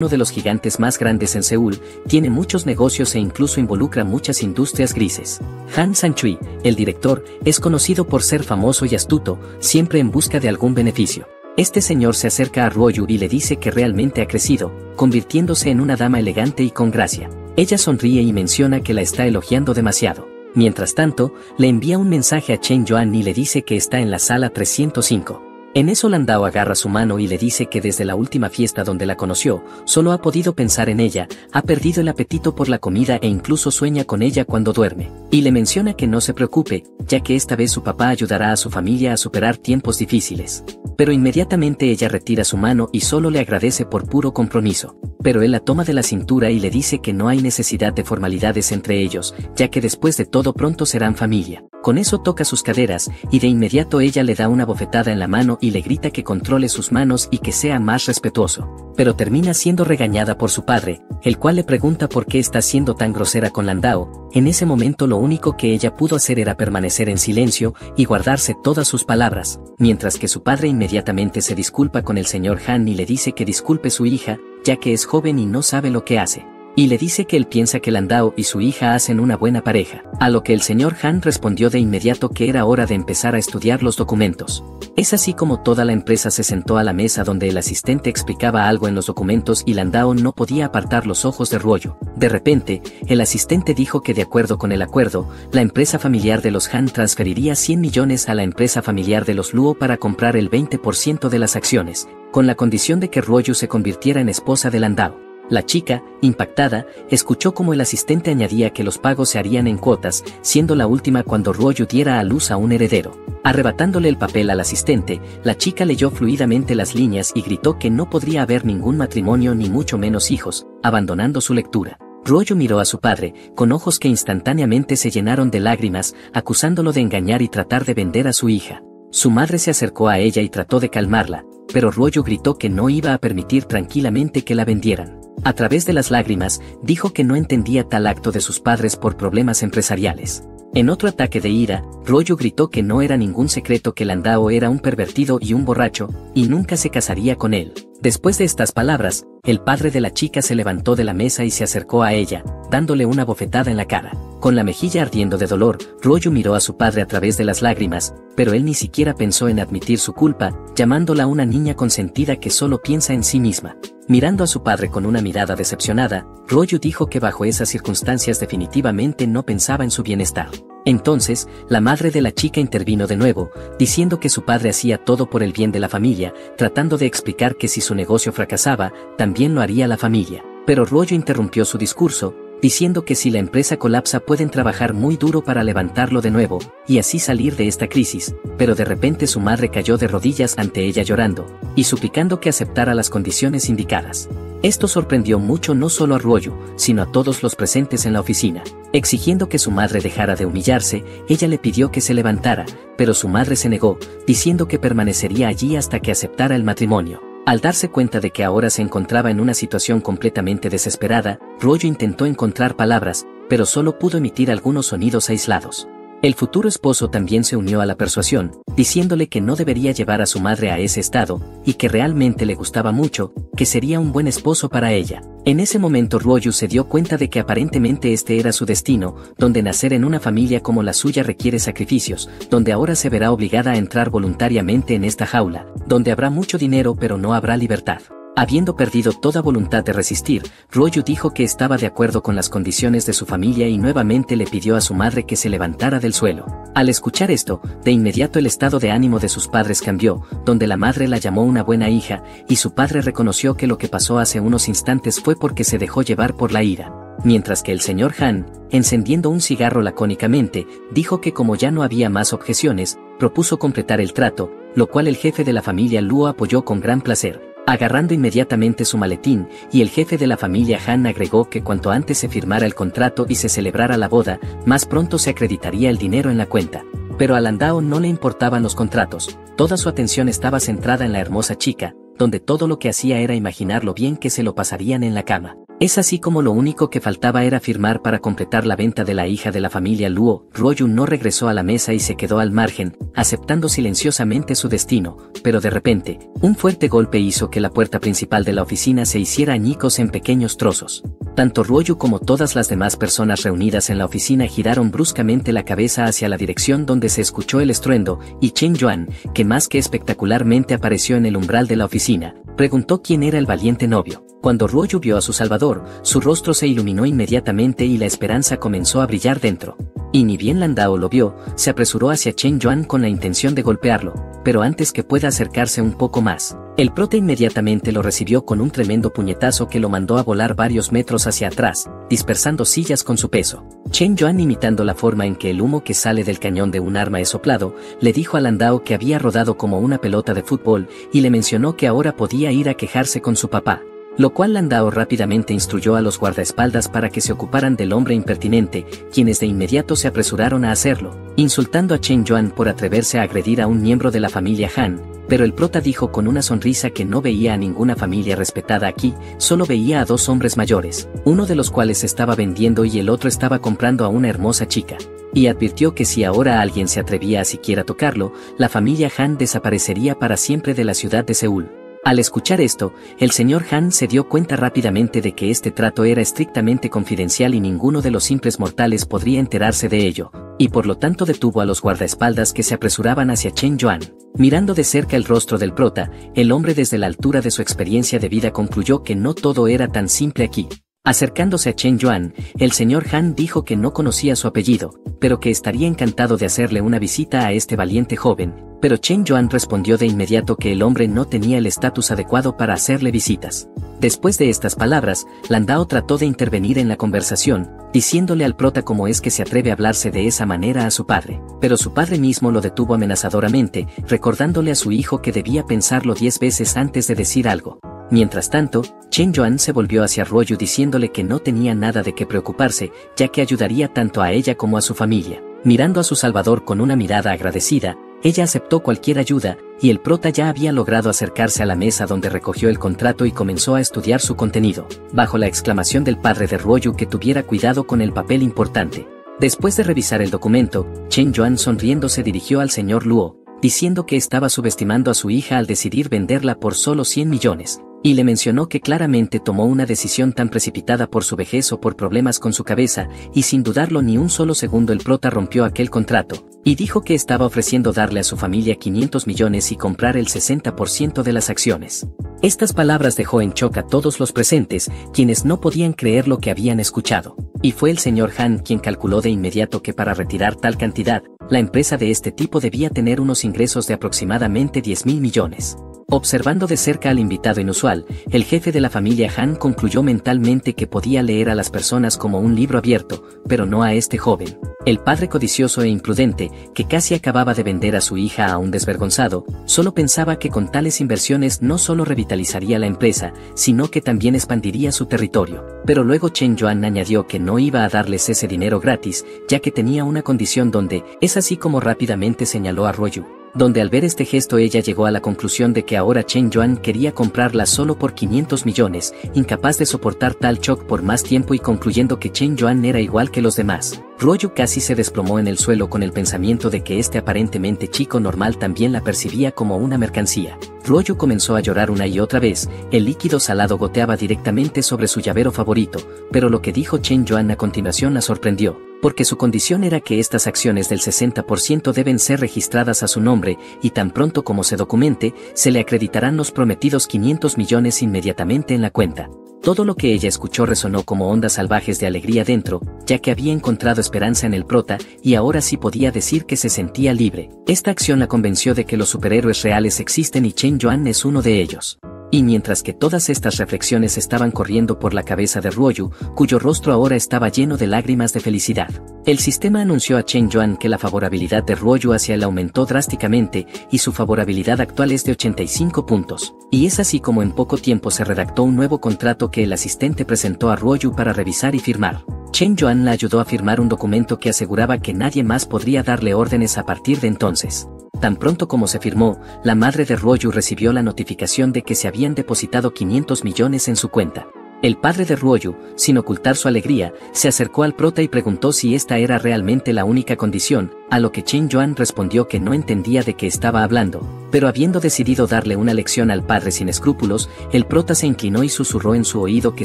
uno de los gigantes más grandes en Seúl, tiene muchos negocios e incluso involucra muchas industrias grises. Han Sang-chui, el director, es conocido por ser famoso y astuto, siempre en busca de algún beneficio. Este señor se acerca a Ryo-yu y le dice que realmente ha crecido, convirtiéndose en una dama elegante y con gracia. Ella sonríe y menciona que la está elogiando demasiado. Mientras tanto, le envía un mensaje a Chen Yuan y le dice que está en la sala 305. En eso Landao agarra su mano y le dice que desde la última fiesta donde la conoció, solo ha podido pensar en ella, ha perdido el apetito por la comida e incluso sueña con ella cuando duerme. Y le menciona que no se preocupe, ya que esta vez su papá ayudará a su familia a superar tiempos difíciles. Pero inmediatamente ella retira su mano y solo le agradece por puro compromiso. Pero él la toma de la cintura y le dice que no hay necesidad de formalidades entre ellos, ya que después de todo pronto serán familia. Con eso toca sus caderas, y de inmediato ella le da una bofetada en la mano y le grita que controle sus manos y que sea más respetuoso. Pero termina siendo regañada por su padre, el cual le pregunta por qué está siendo tan grosera con Landao. En ese momento lo único que ella pudo hacer era permanecer en silencio y guardarse todas sus palabras, mientras que su padre inmediatamente se disculpa con el señor Han y le dice que disculpe su hija, ya que es joven y no sabe lo que hace. Y le dice que él piensa que Landao y su hija hacen una buena pareja, a lo que el señor Han respondió de inmediato que era hora de empezar a estudiar los documentos. Es así como toda la empresa se sentó a la mesa donde el asistente explicaba algo en los documentos y Landao no podía apartar los ojos de Ryo-yu. De repente, el asistente dijo que de acuerdo con el acuerdo, la empresa familiar de los Han transferiría 100 millones a la empresa familiar de los Luo para comprar el 20% de las acciones, con la condición de que Ryo-yu se convirtiera en esposa de Landao. La chica, impactada, escuchó como el asistente añadía que los pagos se harían en cuotas, siendo la última cuando Ryo-yu diera a luz a un heredero. Arrebatándole el papel al asistente, la chica leyó fluidamente las líneas y gritó que no podría haber ningún matrimonio ni mucho menos hijos, abandonando su lectura. Ryo-yu miró a su padre, con ojos que instantáneamente se llenaron de lágrimas, acusándolo de engañar y tratar de vender a su hija. Su madre se acercó a ella y trató de calmarla, pero Ryo-yu gritó que no iba a permitir tranquilamente que la vendieran. A través de las lágrimas, dijo que no entendía tal acto de sus padres por problemas empresariales. En otro ataque de ira, Ryo-yu gritó que no era ningún secreto que Landao era un pervertido y un borracho, y nunca se casaría con él. Después de estas palabras, el padre de la chica se levantó de la mesa y se acercó a ella, dándole una bofetada en la cara. Con la mejilla ardiendo de dolor, Ryo-yu miró a su padre a través de las lágrimas, pero él ni siquiera pensó en admitir su culpa, llamándola una niña consentida que solo piensa en sí misma. Mirando a su padre con una mirada decepcionada, Ryo-yu dijo que bajo esas circunstancias definitivamente no pensaba en su bienestar. Entonces, la madre de la chica intervino de nuevo, diciendo que su padre hacía todo por el bien de la familia, tratando de explicar que si su negocio fracasaba, también lo haría la familia. Pero Ryo-yu interrumpió su discurso, diciendo que si la empresa colapsa pueden trabajar muy duro para levantarlo de nuevo, y así salir de esta crisis, pero de repente su madre cayó de rodillas ante ella llorando, y suplicando que aceptara las condiciones indicadas. Esto sorprendió mucho no solo a Ryo-yu, sino a todos los presentes en la oficina. Exigiendo que su madre dejara de humillarse, ella le pidió que se levantara, pero su madre se negó, diciendo que permanecería allí hasta que aceptara el matrimonio. Al darse cuenta de que ahora se encontraba en una situación completamente desesperada, Ryo-yu intentó encontrar palabras, pero solo pudo emitir algunos sonidos aislados. El futuro esposo también se unió a la persuasión, diciéndole que no debería llevar a su madre a ese estado, y que realmente le gustaba mucho, que sería un buen esposo para ella. En ese momento Ryo-yu se dio cuenta de que aparentemente este era su destino, donde nacer en una familia como la suya requiere sacrificios, donde ahora se verá obligada a entrar voluntariamente en esta jaula, donde habrá mucho dinero pero no habrá libertad. Habiendo perdido toda voluntad de resistir, Ryo-yu dijo que estaba de acuerdo con las condiciones de su familia y nuevamente le pidió a su madre que se levantara del suelo. Al escuchar esto, de inmediato el estado de ánimo de sus padres cambió, donde la madre la llamó una buena hija, y su padre reconoció que lo que pasó hace unos instantes fue porque se dejó llevar por la ira. Mientras que el señor Han, encendiendo un cigarro lacónicamente, dijo que como ya no había más objeciones, propuso completar el trato, lo cual el jefe de la familia Luo apoyó con gran placer, agarrando inmediatamente su maletín, y el jefe de la familia Han agregó que cuanto antes se firmara el contrato y se celebrara la boda, más pronto se acreditaría el dinero en la cuenta. Pero a Landao no le importaban los contratos, toda su atención estaba centrada en la hermosa chica, donde todo lo que hacía era imaginar lo bien que se lo pasarían en la cama. Es así como lo único que faltaba era firmar para completar la venta de la hija de la familia Luo. Ryu no regresó a la mesa y se quedó al margen, aceptando silenciosamente su destino, pero de repente, un fuerte golpe hizo que la puerta principal de la oficina se hiciera añicos en pequeños trozos. Tanto Ryu como todas las demás personas reunidas en la oficina giraron bruscamente la cabeza hacia la dirección donde se escuchó el estruendo, y Chen Yuan, que más que espectacularmente apareció en el umbral de la oficina, preguntó quién era el valiente novio. Cuando Ryu vio a su salvador, su rostro se iluminó inmediatamente y la esperanza comenzó a brillar dentro. Y ni bien Landao lo vio, se apresuró hacia Chen Yuan con la intención de golpearlo, pero antes que pueda acercarse un poco más, el prota inmediatamente lo recibió con un tremendo puñetazo que lo mandó a volar varios metros hacia atrás, dispersando sillas con su peso. Chen Yuan, imitando la forma en que el humo que sale del cañón de un arma es soplado, le dijo a Landao que había rodado como una pelota de fútbol y le mencionó que ahora podía ir a quejarse con su papá. Lo cual Landao rápidamente instruyó a los guardaespaldas para que se ocuparan del hombre impertinente, quienes de inmediato se apresuraron a hacerlo, insultando a Chen Yuan por atreverse a agredir a un miembro de la familia Han, pero el prota dijo con una sonrisa que no veía a ninguna familia respetada aquí, solo veía a dos hombres mayores, uno de los cuales estaba vendiendo y el otro estaba comprando a una hermosa chica. Y advirtió que si ahora alguien se atrevía a siquiera tocarlo, la familia Han desaparecería para siempre de la ciudad de Seúl. Al escuchar esto, el señor Han se dio cuenta rápidamente de que este trato era estrictamente confidencial y ninguno de los simples mortales podría enterarse de ello, y por lo tanto detuvo a los guardaespaldas que se apresuraban hacia Chen Yuan. Mirando de cerca el rostro del prota, el hombre desde la altura de su experiencia de vida concluyó que no todo era tan simple aquí. Acercándose a Chen Yuan, el señor Han dijo que no conocía su apellido, pero que estaría encantado de hacerle una visita a este valiente joven, pero Chen Yuan respondió de inmediato que el hombre no tenía el estatus adecuado para hacerle visitas. Después de estas palabras, Landao trató de intervenir en la conversación, diciéndole al prota cómo es que se atreve a hablarse de esa manera a su padre, pero su padre mismo lo detuvo amenazadoramente, recordándole a su hijo que debía pensarlo 10 veces antes de decir algo. Mientras tanto, Chen Yuan se volvió hacia Ryu diciéndole que no tenía nada de qué preocuparse, ya que ayudaría tanto a ella como a su familia. Mirando a su salvador con una mirada agradecida, ella aceptó cualquier ayuda, y el prota ya había logrado acercarse a la mesa donde recogió el contrato y comenzó a estudiar su contenido, bajo la exclamación del padre de Ryu que tuviera cuidado con el papel importante. Después de revisar el documento, Chen Yuan sonriendo se dirigió al señor Luo, diciendo que estaba subestimando a su hija al decidir venderla por solo 100 millones. Y le mencionó que claramente tomó una decisión tan precipitada por su vejez o por problemas con su cabeza, y sin dudarlo ni un solo segundo el prota rompió aquel contrato, y dijo que estaba ofreciendo darle a su familia 500 millones y comprar el 60% de las acciones. Estas palabras dejó en shock a todos los presentes, quienes no podían creer lo que habían escuchado, y fue el señor Han quien calculó de inmediato que para retirar tal cantidad, la empresa de este tipo debía tener unos ingresos de aproximadamente 10.000 millones. Observando de cerca al invitado inusual, el jefe de la familia Han concluyó mentalmente que podía leer a las personas como un libro abierto, pero no a este joven. El padre codicioso e imprudente, que casi acababa de vender a su hija a un desvergonzado, solo pensaba que con tales inversiones no solo revitalizaría la empresa, sino que también expandiría su territorio. Pero luego Chen Yuan añadió que no iba a darles ese dinero gratis, ya que tenía una condición donde, es así como rápidamente señaló a Ryu. Donde al ver este gesto ella llegó a la conclusión de que ahora Chen Yuan quería comprarla solo por 500 millones, incapaz de soportar tal shock por más tiempo y concluyendo que Chen Yuan era igual que los demás. Ryu casi se desplomó en el suelo con el pensamiento de que este aparentemente chico normal también la percibía como una mercancía. Ryu comenzó a llorar una y otra vez, el líquido salado goteaba directamente sobre su llavero favorito, pero lo que dijo Chen Yuan a continuación la sorprendió, porque su condición era que estas acciones del 60% deben ser registradas a su nombre, y tan pronto como se documente, se le acreditarán los prometidos 500 millones inmediatamente en la cuenta. Todo lo que ella escuchó resonó como ondas salvajes de alegría dentro, ya que había encontrado esperanza en el prota, y ahora sí podía decir que se sentía libre. Esta acción la convenció de que los superhéroes reales existen y Chen Yuan es uno de ellos. Y mientras que todas estas reflexiones estaban corriendo por la cabeza de Ryu, cuyo rostro ahora estaba lleno de lágrimas de felicidad, el sistema anunció a Chen Yuan que la favorabilidad de Ryu hacia él aumentó drásticamente, y su favorabilidad actual es de 85 puntos. Y es así como en poco tiempo se redactó un nuevo contrato que el asistente presentó a Ryu para revisar y firmar. Chen Yuan la ayudó a firmar un documento que aseguraba que nadie más podría darle órdenes a partir de entonces. Tan pronto como se firmó, la madre de Ryu recibió la notificación de que se habían depositado 500 millones en su cuenta. El padre de Ryoyu, sin ocultar su alegría, se acercó al prota y preguntó si esta era realmente la única condición, a lo que Chen Yuan respondió que no entendía de qué estaba hablando, pero habiendo decidido darle una lección al padre sin escrúpulos, el prota se inclinó y susurró en su oído que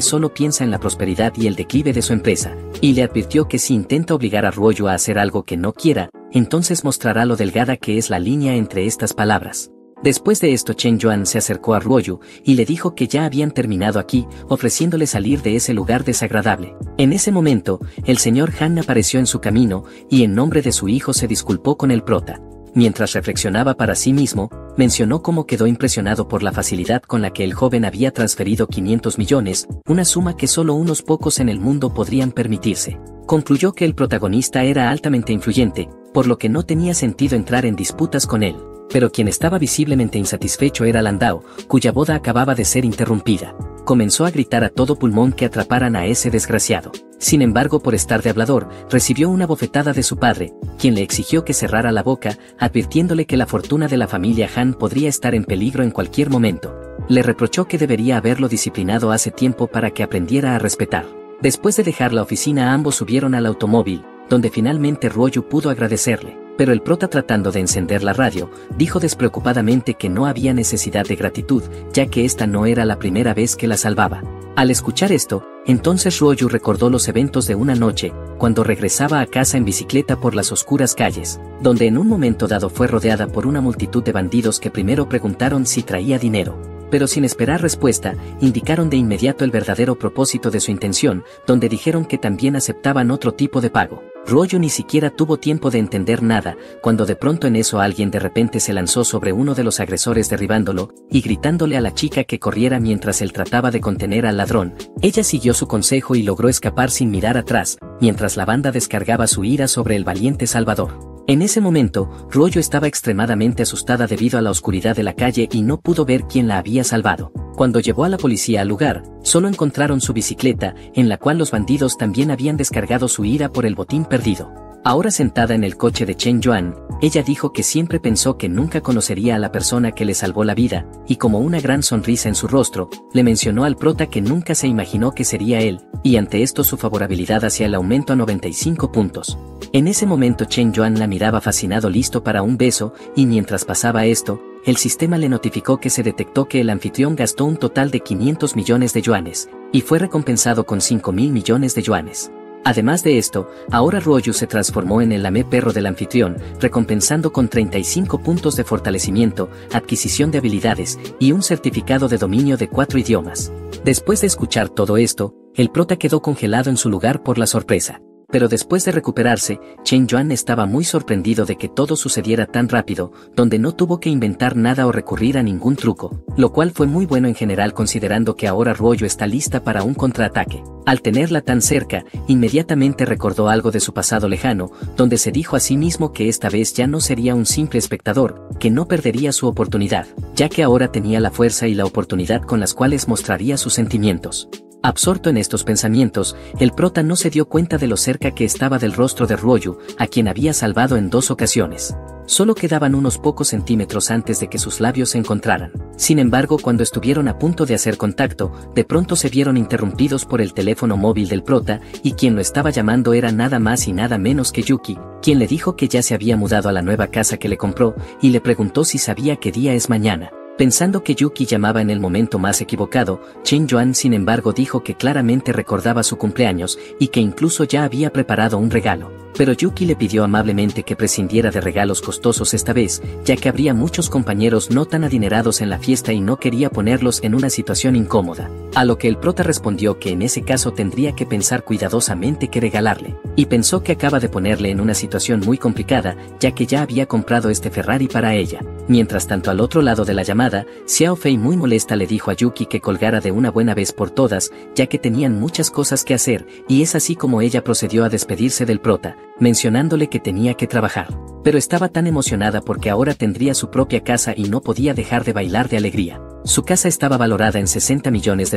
solo piensa en la prosperidad y el declive de su empresa, y le advirtió que si intenta obligar a Ryoyu a hacer algo que no quiera, entonces mostrará lo delgada que es la línea entre estas palabras. Después de esto Chen Yuan se acercó a Ryoyu y le dijo que ya habían terminado aquí, ofreciéndole salir de ese lugar desagradable. En ese momento, el señor Han apareció en su camino y en nombre de su hijo se disculpó con el prota. Mientras reflexionaba para sí mismo, mencionó cómo quedó impresionado por la facilidad con la que el joven había transferido 500 millones, una suma que solo unos pocos en el mundo podrían permitirse. Concluyó que el protagonista era altamente influyente, por lo que no tenía sentido entrar en disputas con él. Pero quien estaba visiblemente insatisfecho era Landau, cuya boda acababa de ser interrumpida. Comenzó a gritar a todo pulmón que atraparan a ese desgraciado. Sin embargo, por estar de hablador, recibió una bofetada de su padre, quien le exigió que cerrara la boca, advirtiéndole que la fortuna de la familia Han podría estar en peligro en cualquier momento. Le reprochó que debería haberlo disciplinado hace tiempo para que aprendiera a respetar. Después de dejar la oficina, ambos subieron al automóvil, donde finalmente Ryoyu pudo agradecerle. Pero el prota, tratando de encender la radio, dijo despreocupadamente que no había necesidad de gratitud, ya que esta no era la primera vez que la salvaba. Al escuchar esto, entonces Ryoyu recordó los eventos de una noche, cuando regresaba a casa en bicicleta por las oscuras calles, donde en un momento dado fue rodeada por una multitud de bandidos que primero preguntaron si traía dinero. Pero sin esperar respuesta, indicaron de inmediato el verdadero propósito de su intención, donde dijeron que también aceptaban otro tipo de pago. Ryoyu ni siquiera tuvo tiempo de entender nada, cuando de pronto en eso alguien de repente se lanzó sobre uno de los agresores derribándolo, y gritándole a la chica que corriera mientras él trataba de contener al ladrón. Ella siguió su consejo y logró escapar sin mirar atrás, mientras la banda descargaba su ira sobre el valiente salvador. En ese momento, Ryoyu estaba extremadamente asustada debido a la oscuridad de la calle y no pudo ver quién la había salvado. Cuando llevó a la policía al lugar, solo encontraron su bicicleta, en la cual los bandidos también habían descargado su ira por el botín perdido. Ahora sentada en el coche de Chen Yuan, ella dijo que siempre pensó que nunca conocería a la persona que le salvó la vida, y como una gran sonrisa en su rostro, le mencionó al prota que nunca se imaginó que sería él, y ante esto su favorabilidad hacia el aumento a 95 puntos. En ese momento Chen Yuan la miraba fascinado, listo para un beso, y mientras pasaba esto, el sistema le notificó que se detectó que el anfitrión gastó un total de 500 millones de yuanes, y fue recompensado con 5.000 millones de yuanes. Además de esto, ahora Ryoyu se transformó en el lamé perro del anfitrión, recompensando con 35 puntos de fortalecimiento, adquisición de habilidades, y un certificado de dominio de 4 idiomas. Después de escuchar todo esto, el prota quedó congelado en su lugar por la sorpresa. Pero después de recuperarse, Chen Yuan estaba muy sorprendido de que todo sucediera tan rápido, donde no tuvo que inventar nada o recurrir a ningún truco, lo cual fue muy bueno en general considerando que ahora Ryoyu está lista para un contraataque. Al tenerla tan cerca, inmediatamente recordó algo de su pasado lejano, donde se dijo a sí mismo que esta vez ya no sería un simple espectador, que no perdería su oportunidad, ya que ahora tenía la fuerza y la oportunidad con las cuales mostraría sus sentimientos. Absorto en estos pensamientos, el prota no se dio cuenta de lo cerca que estaba del rostro de Ryoyu, a quien había salvado en 2 ocasiones. Solo quedaban unos pocos centímetros antes de que sus labios se encontraran. Sin embargo, cuando estuvieron a punto de hacer contacto, de pronto se vieron interrumpidos por el teléfono móvil del prota, y quien lo estaba llamando era nada más y nada menos que Yuki, quien le dijo que ya se había mudado a la nueva casa que le compró, y le preguntó si sabía qué día es mañana. Pensando que Yuki llamaba en el momento más equivocado, Chen Yuan sin embargo dijo que claramente recordaba su cumpleaños y que incluso ya había preparado un regalo. Pero Yuki le pidió amablemente que prescindiera de regalos costosos esta vez, ya que habría muchos compañeros no tan adinerados en la fiesta y no quería ponerlos en una situación incómoda. A lo que el prota respondió que en ese caso tendría que pensar cuidadosamente qué regalarle, y pensó que acaba de ponerle en una situación muy complicada, ya que ya había comprado este Ferrari para ella. Mientras tanto, al otro lado de la llamada, Xiao Fei muy molesta le dijo a Yuki que colgara de una buena vez por todas, ya que tenían muchas cosas que hacer, y es así como ella procedió a despedirse del prota, mencionándole que tenía que trabajar. Pero estaba tan emocionada porque ahora tendría su propia casa y no podía dejar de bailar de alegría. Su casa estaba valorada en $60 millones,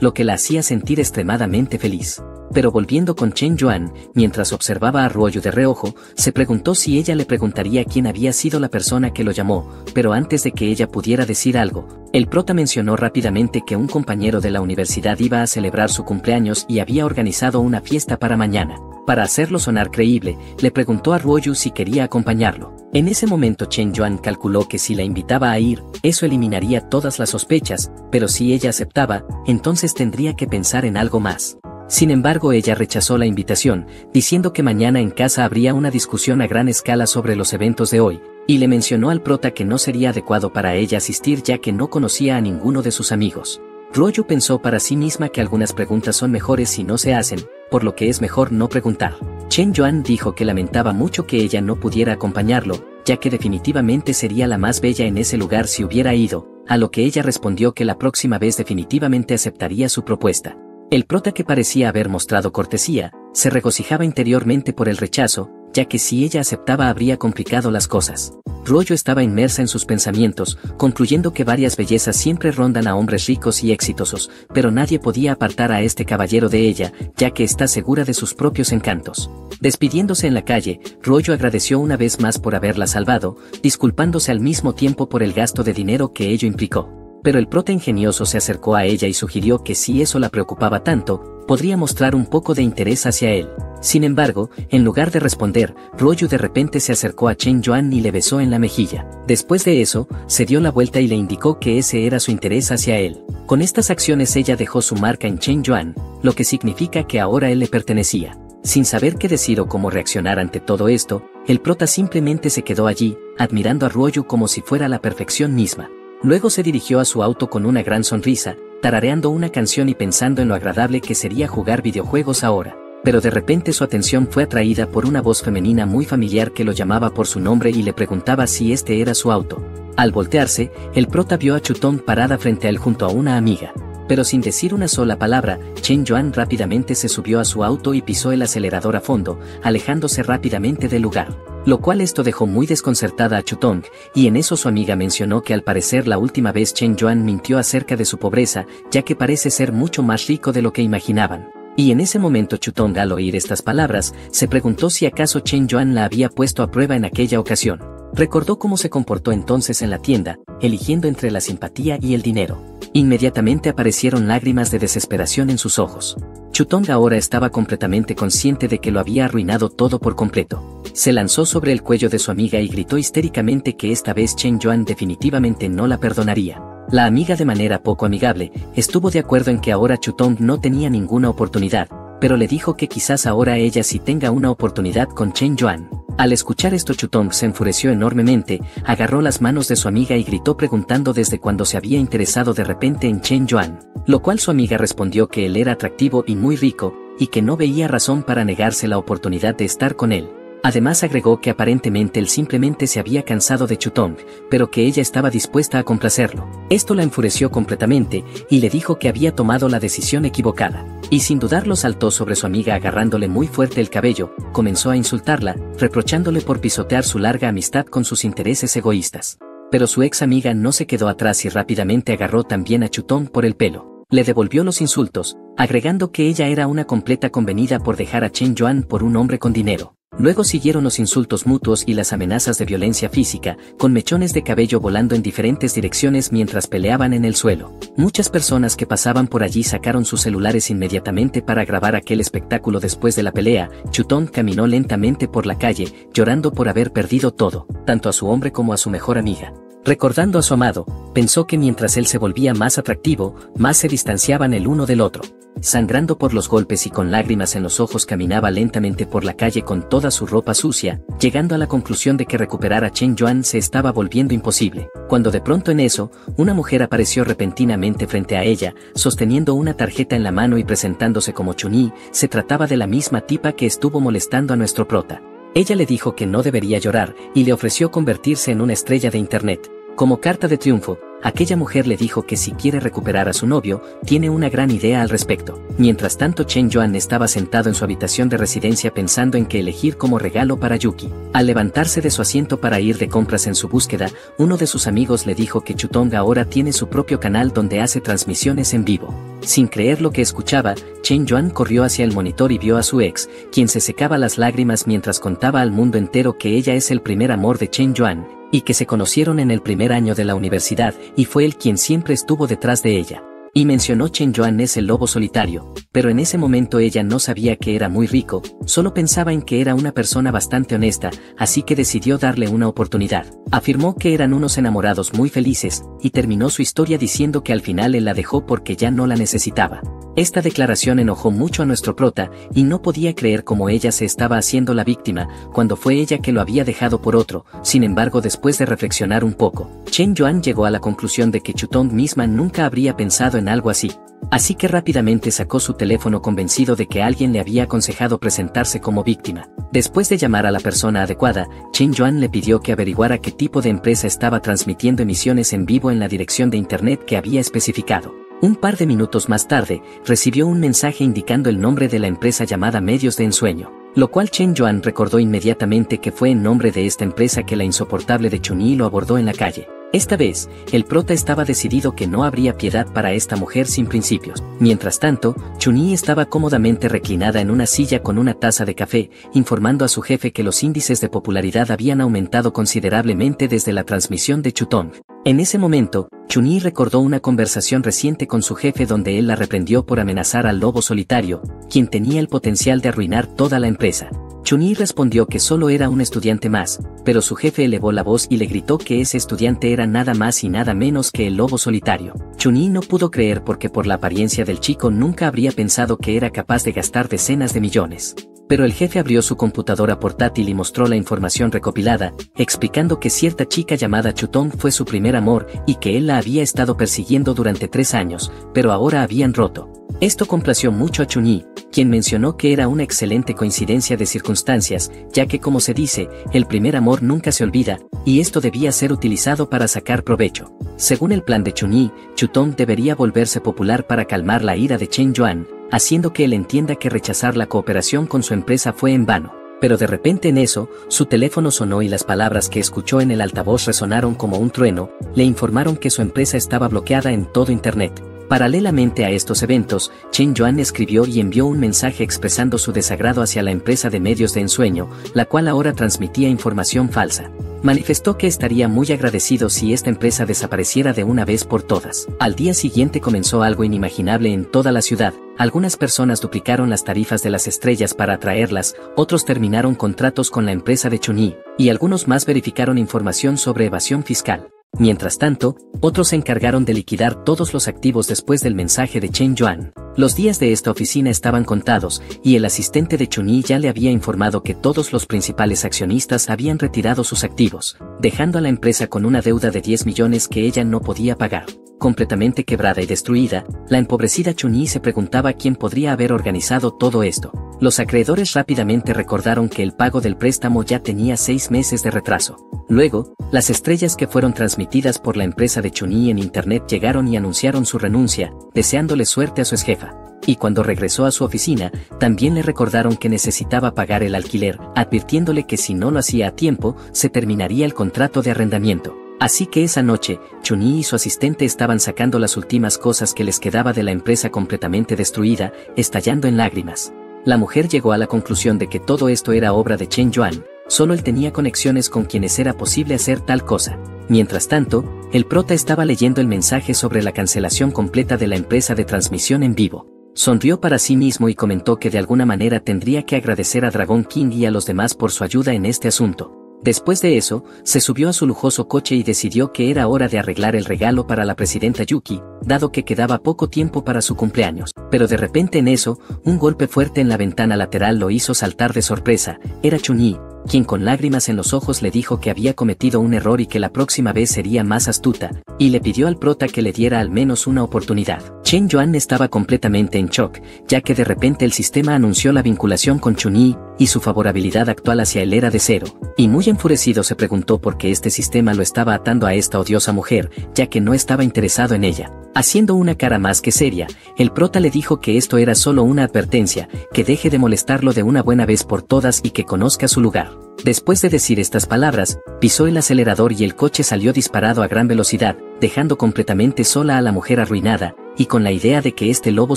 lo que la hacía sentir extremadamente feliz. Pero volviendo con Chen Yuan, mientras observaba a Ruoyu de reojo, se preguntó si ella le preguntaría quién había sido la persona que lo llamó, pero antes de que ella pudiera decir algo, el prota mencionó rápidamente que un compañero de la universidad iba a celebrar su cumpleaños y había organizado una fiesta para mañana. Para hacerlo sonar creíble, le preguntó a Ruoyu si quería acompañarlo. En ese momento Chen Yuan calculó que si la invitaba a ir, eso eliminaría todas las sospechas, pero si ella aceptaba, entonces tendría que pensar en algo más. Sin embargo, ella rechazó la invitación, diciendo que mañana en casa habría una discusión a gran escala sobre los eventos de hoy, y le mencionó al prota que no sería adecuado para ella asistir ya que no conocía a ninguno de sus amigos. Ruoyu pensó para sí misma que algunas preguntas son mejores si no se hacen, por lo que es mejor no preguntar. Chen Yuan dijo que lamentaba mucho que ella no pudiera acompañarlo, ya que definitivamente sería la más bella en ese lugar si hubiera ido, a lo que ella respondió que la próxima vez definitivamente aceptaría su propuesta. El prota, que parecía haber mostrado cortesía, se regocijaba interiormente por el rechazo, ya que si ella aceptaba habría complicado las cosas. Ruoyu estaba inmersa en sus pensamientos, concluyendo que varias bellezas siempre rondan a hombres ricos y exitosos, pero nadie podía apartar a este caballero de ella, ya que está segura de sus propios encantos. Despidiéndose en la calle, Ruoyu agradeció una vez más por haberla salvado, disculpándose al mismo tiempo por el gasto de dinero que ello implicó. Pero el prota ingenioso se acercó a ella y sugirió que si eso la preocupaba tanto, podría mostrar un poco de interés hacia él. Sin embargo, en lugar de responder, Ruoyu de repente se acercó a Chen Yuan y le besó en la mejilla. Después de eso, se dio la vuelta y le indicó que ese era su interés hacia él. Con estas acciones ella dejó su marca en Chen Yuan, lo que significa que ahora él le pertenecía. Sin saber qué decir o cómo reaccionar ante todo esto, el prota simplemente se quedó allí, admirando a Ruoyu como si fuera la perfección misma. Luego se dirigió a su auto con una gran sonrisa, tarareando una canción y pensando en lo agradable que sería jugar videojuegos ahora. Pero de repente su atención fue atraída por una voz femenina muy familiar que lo llamaba por su nombre y le preguntaba si este era su auto. Al voltearse, el prota vio a Chutong parada frente a él junto a una amiga. Pero sin decir una sola palabra, Chen Yuan rápidamente se subió a su auto y pisó el acelerador a fondo, alejándose rápidamente del lugar. Lo cual esto dejó muy desconcertada a Chutong, y en eso su amiga mencionó que al parecer la última vez Chen Yuan mintió acerca de su pobreza, ya que parece ser mucho más rico de lo que imaginaban. Y en ese momento Chutong, al oír estas palabras, se preguntó si acaso Chen Yuan la había puesto a prueba en aquella ocasión. Recordó cómo se comportó entonces en la tienda, eligiendo entre la simpatía y el dinero. Inmediatamente aparecieron lágrimas de desesperación en sus ojos. Chutong ahora estaba completamente consciente de que lo había arruinado todo por completo. Se lanzó sobre el cuello de su amiga y gritó histéricamente que esta vez Chen Yuan definitivamente no la perdonaría. La amiga, de manera poco amigable, estuvo de acuerdo en que ahora Chutong no tenía ninguna oportunidad, pero le dijo que quizás ahora ella sí tenga una oportunidad con Chen Yuan. Al escuchar esto, Chutong se enfureció enormemente, agarró las manos de su amiga y gritó preguntando desde cuándo se había interesado de repente en Chen Yuan, lo cual su amiga respondió que él era atractivo y muy rico, y que no veía razón para negarse la oportunidad de estar con él. Además agregó que aparentemente él simplemente se había cansado de Chutong, pero que ella estaba dispuesta a complacerlo. Esto la enfureció completamente, y le dijo que había tomado la decisión equivocada. Y sin dudarlo saltó sobre su amiga agarrándole muy fuerte el cabello, comenzó a insultarla, reprochándole por pisotear su larga amistad con sus intereses egoístas. Pero su ex amiga no se quedó atrás y rápidamente agarró también a Chutong por el pelo. Le devolvió los insultos, agregando que ella era una completa convenida por dejar a Chen Yuan por un hombre con dinero. Luego siguieron los insultos mutuos y las amenazas de violencia física, con mechones de cabello volando en diferentes direcciones mientras peleaban en el suelo. Muchas personas que pasaban por allí sacaron sus celulares inmediatamente para grabar aquel espectáculo. Después de la pelea, Chutong caminó lentamente por la calle, llorando por haber perdido todo, tanto a su hombre como a su mejor amiga. Recordando a su amado, pensó que mientras él se volvía más atractivo, más se distanciaban el uno del otro. Sangrando por los golpes y con lágrimas en los ojos, caminaba lentamente por la calle con toda su ropa sucia, llegando a la conclusión de que recuperar a Chen Yuan se estaba volviendo imposible. Cuando de pronto en eso, una mujer apareció repentinamente frente a ella, sosteniendo una tarjeta en la mano y presentándose como Chun-Yi. Se trataba de la misma tipa que estuvo molestando a nuestro prota. Ella le dijo que no debería llorar, y le ofreció convertirse en una estrella de internet. Como carta de triunfo, aquella mujer le dijo que si quiere recuperar a su novio, tiene una gran idea al respecto. Mientras tanto, Chen Yuan estaba sentado en su habitación de residencia pensando en qué elegir como regalo para Yuki. Al levantarse de su asiento para ir de compras en su búsqueda, uno de sus amigos le dijo que Chutong ahora tiene su propio canal donde hace transmisiones en vivo. Sin creer lo que escuchaba, Chen Yuan corrió hacia el monitor y vio a su ex, quien se secaba las lágrimas mientras contaba al mundo entero que ella es el primer amor de Chen Yuan, y que se conocieron en el primer año de la universidad, y fue él quien siempre estuvo detrás de ella. Y mencionó Chen Yuan es el lobo solitario, pero en ese momento ella no sabía que era muy rico, solo pensaba en que era una persona bastante honesta, así que decidió darle una oportunidad. Afirmó que eran unos enamorados muy felices, y terminó su historia diciendo que al final él la dejó porque ya no la necesitaba. Esta declaración enojó mucho a nuestro prota, y no podía creer cómo ella se estaba haciendo la víctima, cuando fue ella que lo había dejado por otro. Sin embargo, después de reflexionar un poco, Chen Yuan llegó a la conclusión de que Chutong misma nunca habría pensado en algo así. Así que rápidamente sacó su teléfono convencido de que alguien le había aconsejado presentarse como víctima. Después de llamar a la persona adecuada, Chen Yuan le pidió que averiguara qué tipo de empresa estaba transmitiendo emisiones en vivo en la dirección de internet que había especificado. Un par de minutos más tarde, recibió un mensaje indicando el nombre de la empresa llamada Medios de Ensueño, lo cual Chen Yuan recordó inmediatamente que fue en nombre de esta empresa que la insoportable de Chun-Yi lo abordó en la calle. Esta vez, el prota estaba decidido que no habría piedad para esta mujer sin principios. Mientras tanto, Chun-Yi estaba cómodamente reclinada en una silla con una taza de café, informando a su jefe que los índices de popularidad habían aumentado considerablemente desde la transmisión de Chutong. En ese momento, Chun-Yi recordó una conversación reciente con su jefe donde él la reprendió por amenazar al lobo solitario, quien tenía el potencial de arruinar toda la empresa. Chun-Yi respondió que solo era un estudiante más, pero su jefe elevó la voz y le gritó que ese estudiante era nada más y nada menos que el lobo solitario. Chun-Yi no pudo creer porque por la apariencia del chico nunca habría pensado que era capaz de gastar decenas de millones. Pero el jefe abrió su computadora portátil y mostró la información recopilada, explicando que cierta chica llamada Chutong fue su primer amor y que él la había estado persiguiendo durante 3 años, pero ahora habían roto. Esto complació mucho a Chun-Yi, quien mencionó que era una excelente coincidencia de circunstancias, ya que como se dice, el primer amor nunca se olvida, y esto debía ser utilizado para sacar provecho. Según el plan de Chun-Yi, Chutong debería volverse popular para calmar la ira de Chen Yuan, haciendo que él entienda que rechazar la cooperación con su empresa fue en vano. Pero de repente en eso, su teléfono sonó y las palabras que escuchó en el altavoz resonaron como un trueno, le informaron que su empresa estaba bloqueada en todo Internet. Paralelamente a estos eventos, Chen Yuan escribió y envió un mensaje expresando su desagrado hacia la empresa de Medios de Ensueño, la cual ahora transmitía información falsa. Manifestó que estaría muy agradecido si esta empresa desapareciera de una vez por todas. Al día siguiente comenzó algo inimaginable en toda la ciudad. Algunas personas duplicaron las tarifas de las estrellas para atraerlas, otros terminaron contratos con la empresa de Chun-Yi, y algunos más verificaron información sobre evasión fiscal. Mientras tanto, otros se encargaron de liquidar todos los activos después del mensaje de Chen Yuan. Los días de esta oficina estaban contados, y el asistente de Chun-Yi ya le había informado que todos los principales accionistas habían retirado sus activos, dejando a la empresa con una deuda de 10 millones que ella no podía pagar. Completamente quebrada y destruida, la empobrecida Chun-Yi se preguntaba quién podría haber organizado todo esto. Los acreedores rápidamente recordaron que el pago del préstamo ya tenía 6 meses de retraso. Luego, las estrellas que fueron transmitidas por la empresa de Chun-Yi en internet llegaron y anunciaron su renuncia, deseándole suerte a su exjefa. Y cuando regresó a su oficina, también le recordaron que necesitaba pagar el alquiler, advirtiéndole que si no lo hacía a tiempo, se terminaría el contrato de arrendamiento. Así que esa noche, Chun-Yi y su asistente estaban sacando las últimas cosas que les quedaba de la empresa completamente destruida, estallando en lágrimas. La mujer llegó a la conclusión de que todo esto era obra de Chen Yuan, solo él tenía conexiones con quienes era posible hacer tal cosa. Mientras tanto, el prota estaba leyendo el mensaje sobre la cancelación completa de la empresa de transmisión en vivo. Sonrió para sí mismo y comentó que de alguna manera tendría que agradecer a Dragon King y a los demás por su ayuda en este asunto. Después de eso, se subió a su lujoso coche y decidió que era hora de arreglar el regalo para la presidenta Yuki, dado que quedaba poco tiempo para su cumpleaños. Pero de repente en eso, un golpe fuerte en la ventana lateral lo hizo saltar de sorpresa. Era Chun-Yi, quien con lágrimas en los ojos le dijo que había cometido un error y que la próxima vez sería más astuta, y le pidió al prota que le diera al menos una oportunidad. Chen Yuan estaba completamente en shock, ya que de repente el sistema anunció la vinculación con Chun-Yi, y su favorabilidad actual hacia él era de cero, y muy enfurecido se preguntó por qué este sistema lo estaba atando a esta odiosa mujer, ya que no estaba interesado en ella. Haciendo una cara más que seria, el prota le dijo que esto era solo una advertencia, que deje de molestarlo de una buena vez por todas y que conozca su lugar. Después de decir estas palabras, pisó el acelerador y el coche salió disparado a gran velocidad, dejando completamente sola a la mujer arruinada, y con la idea de que este lobo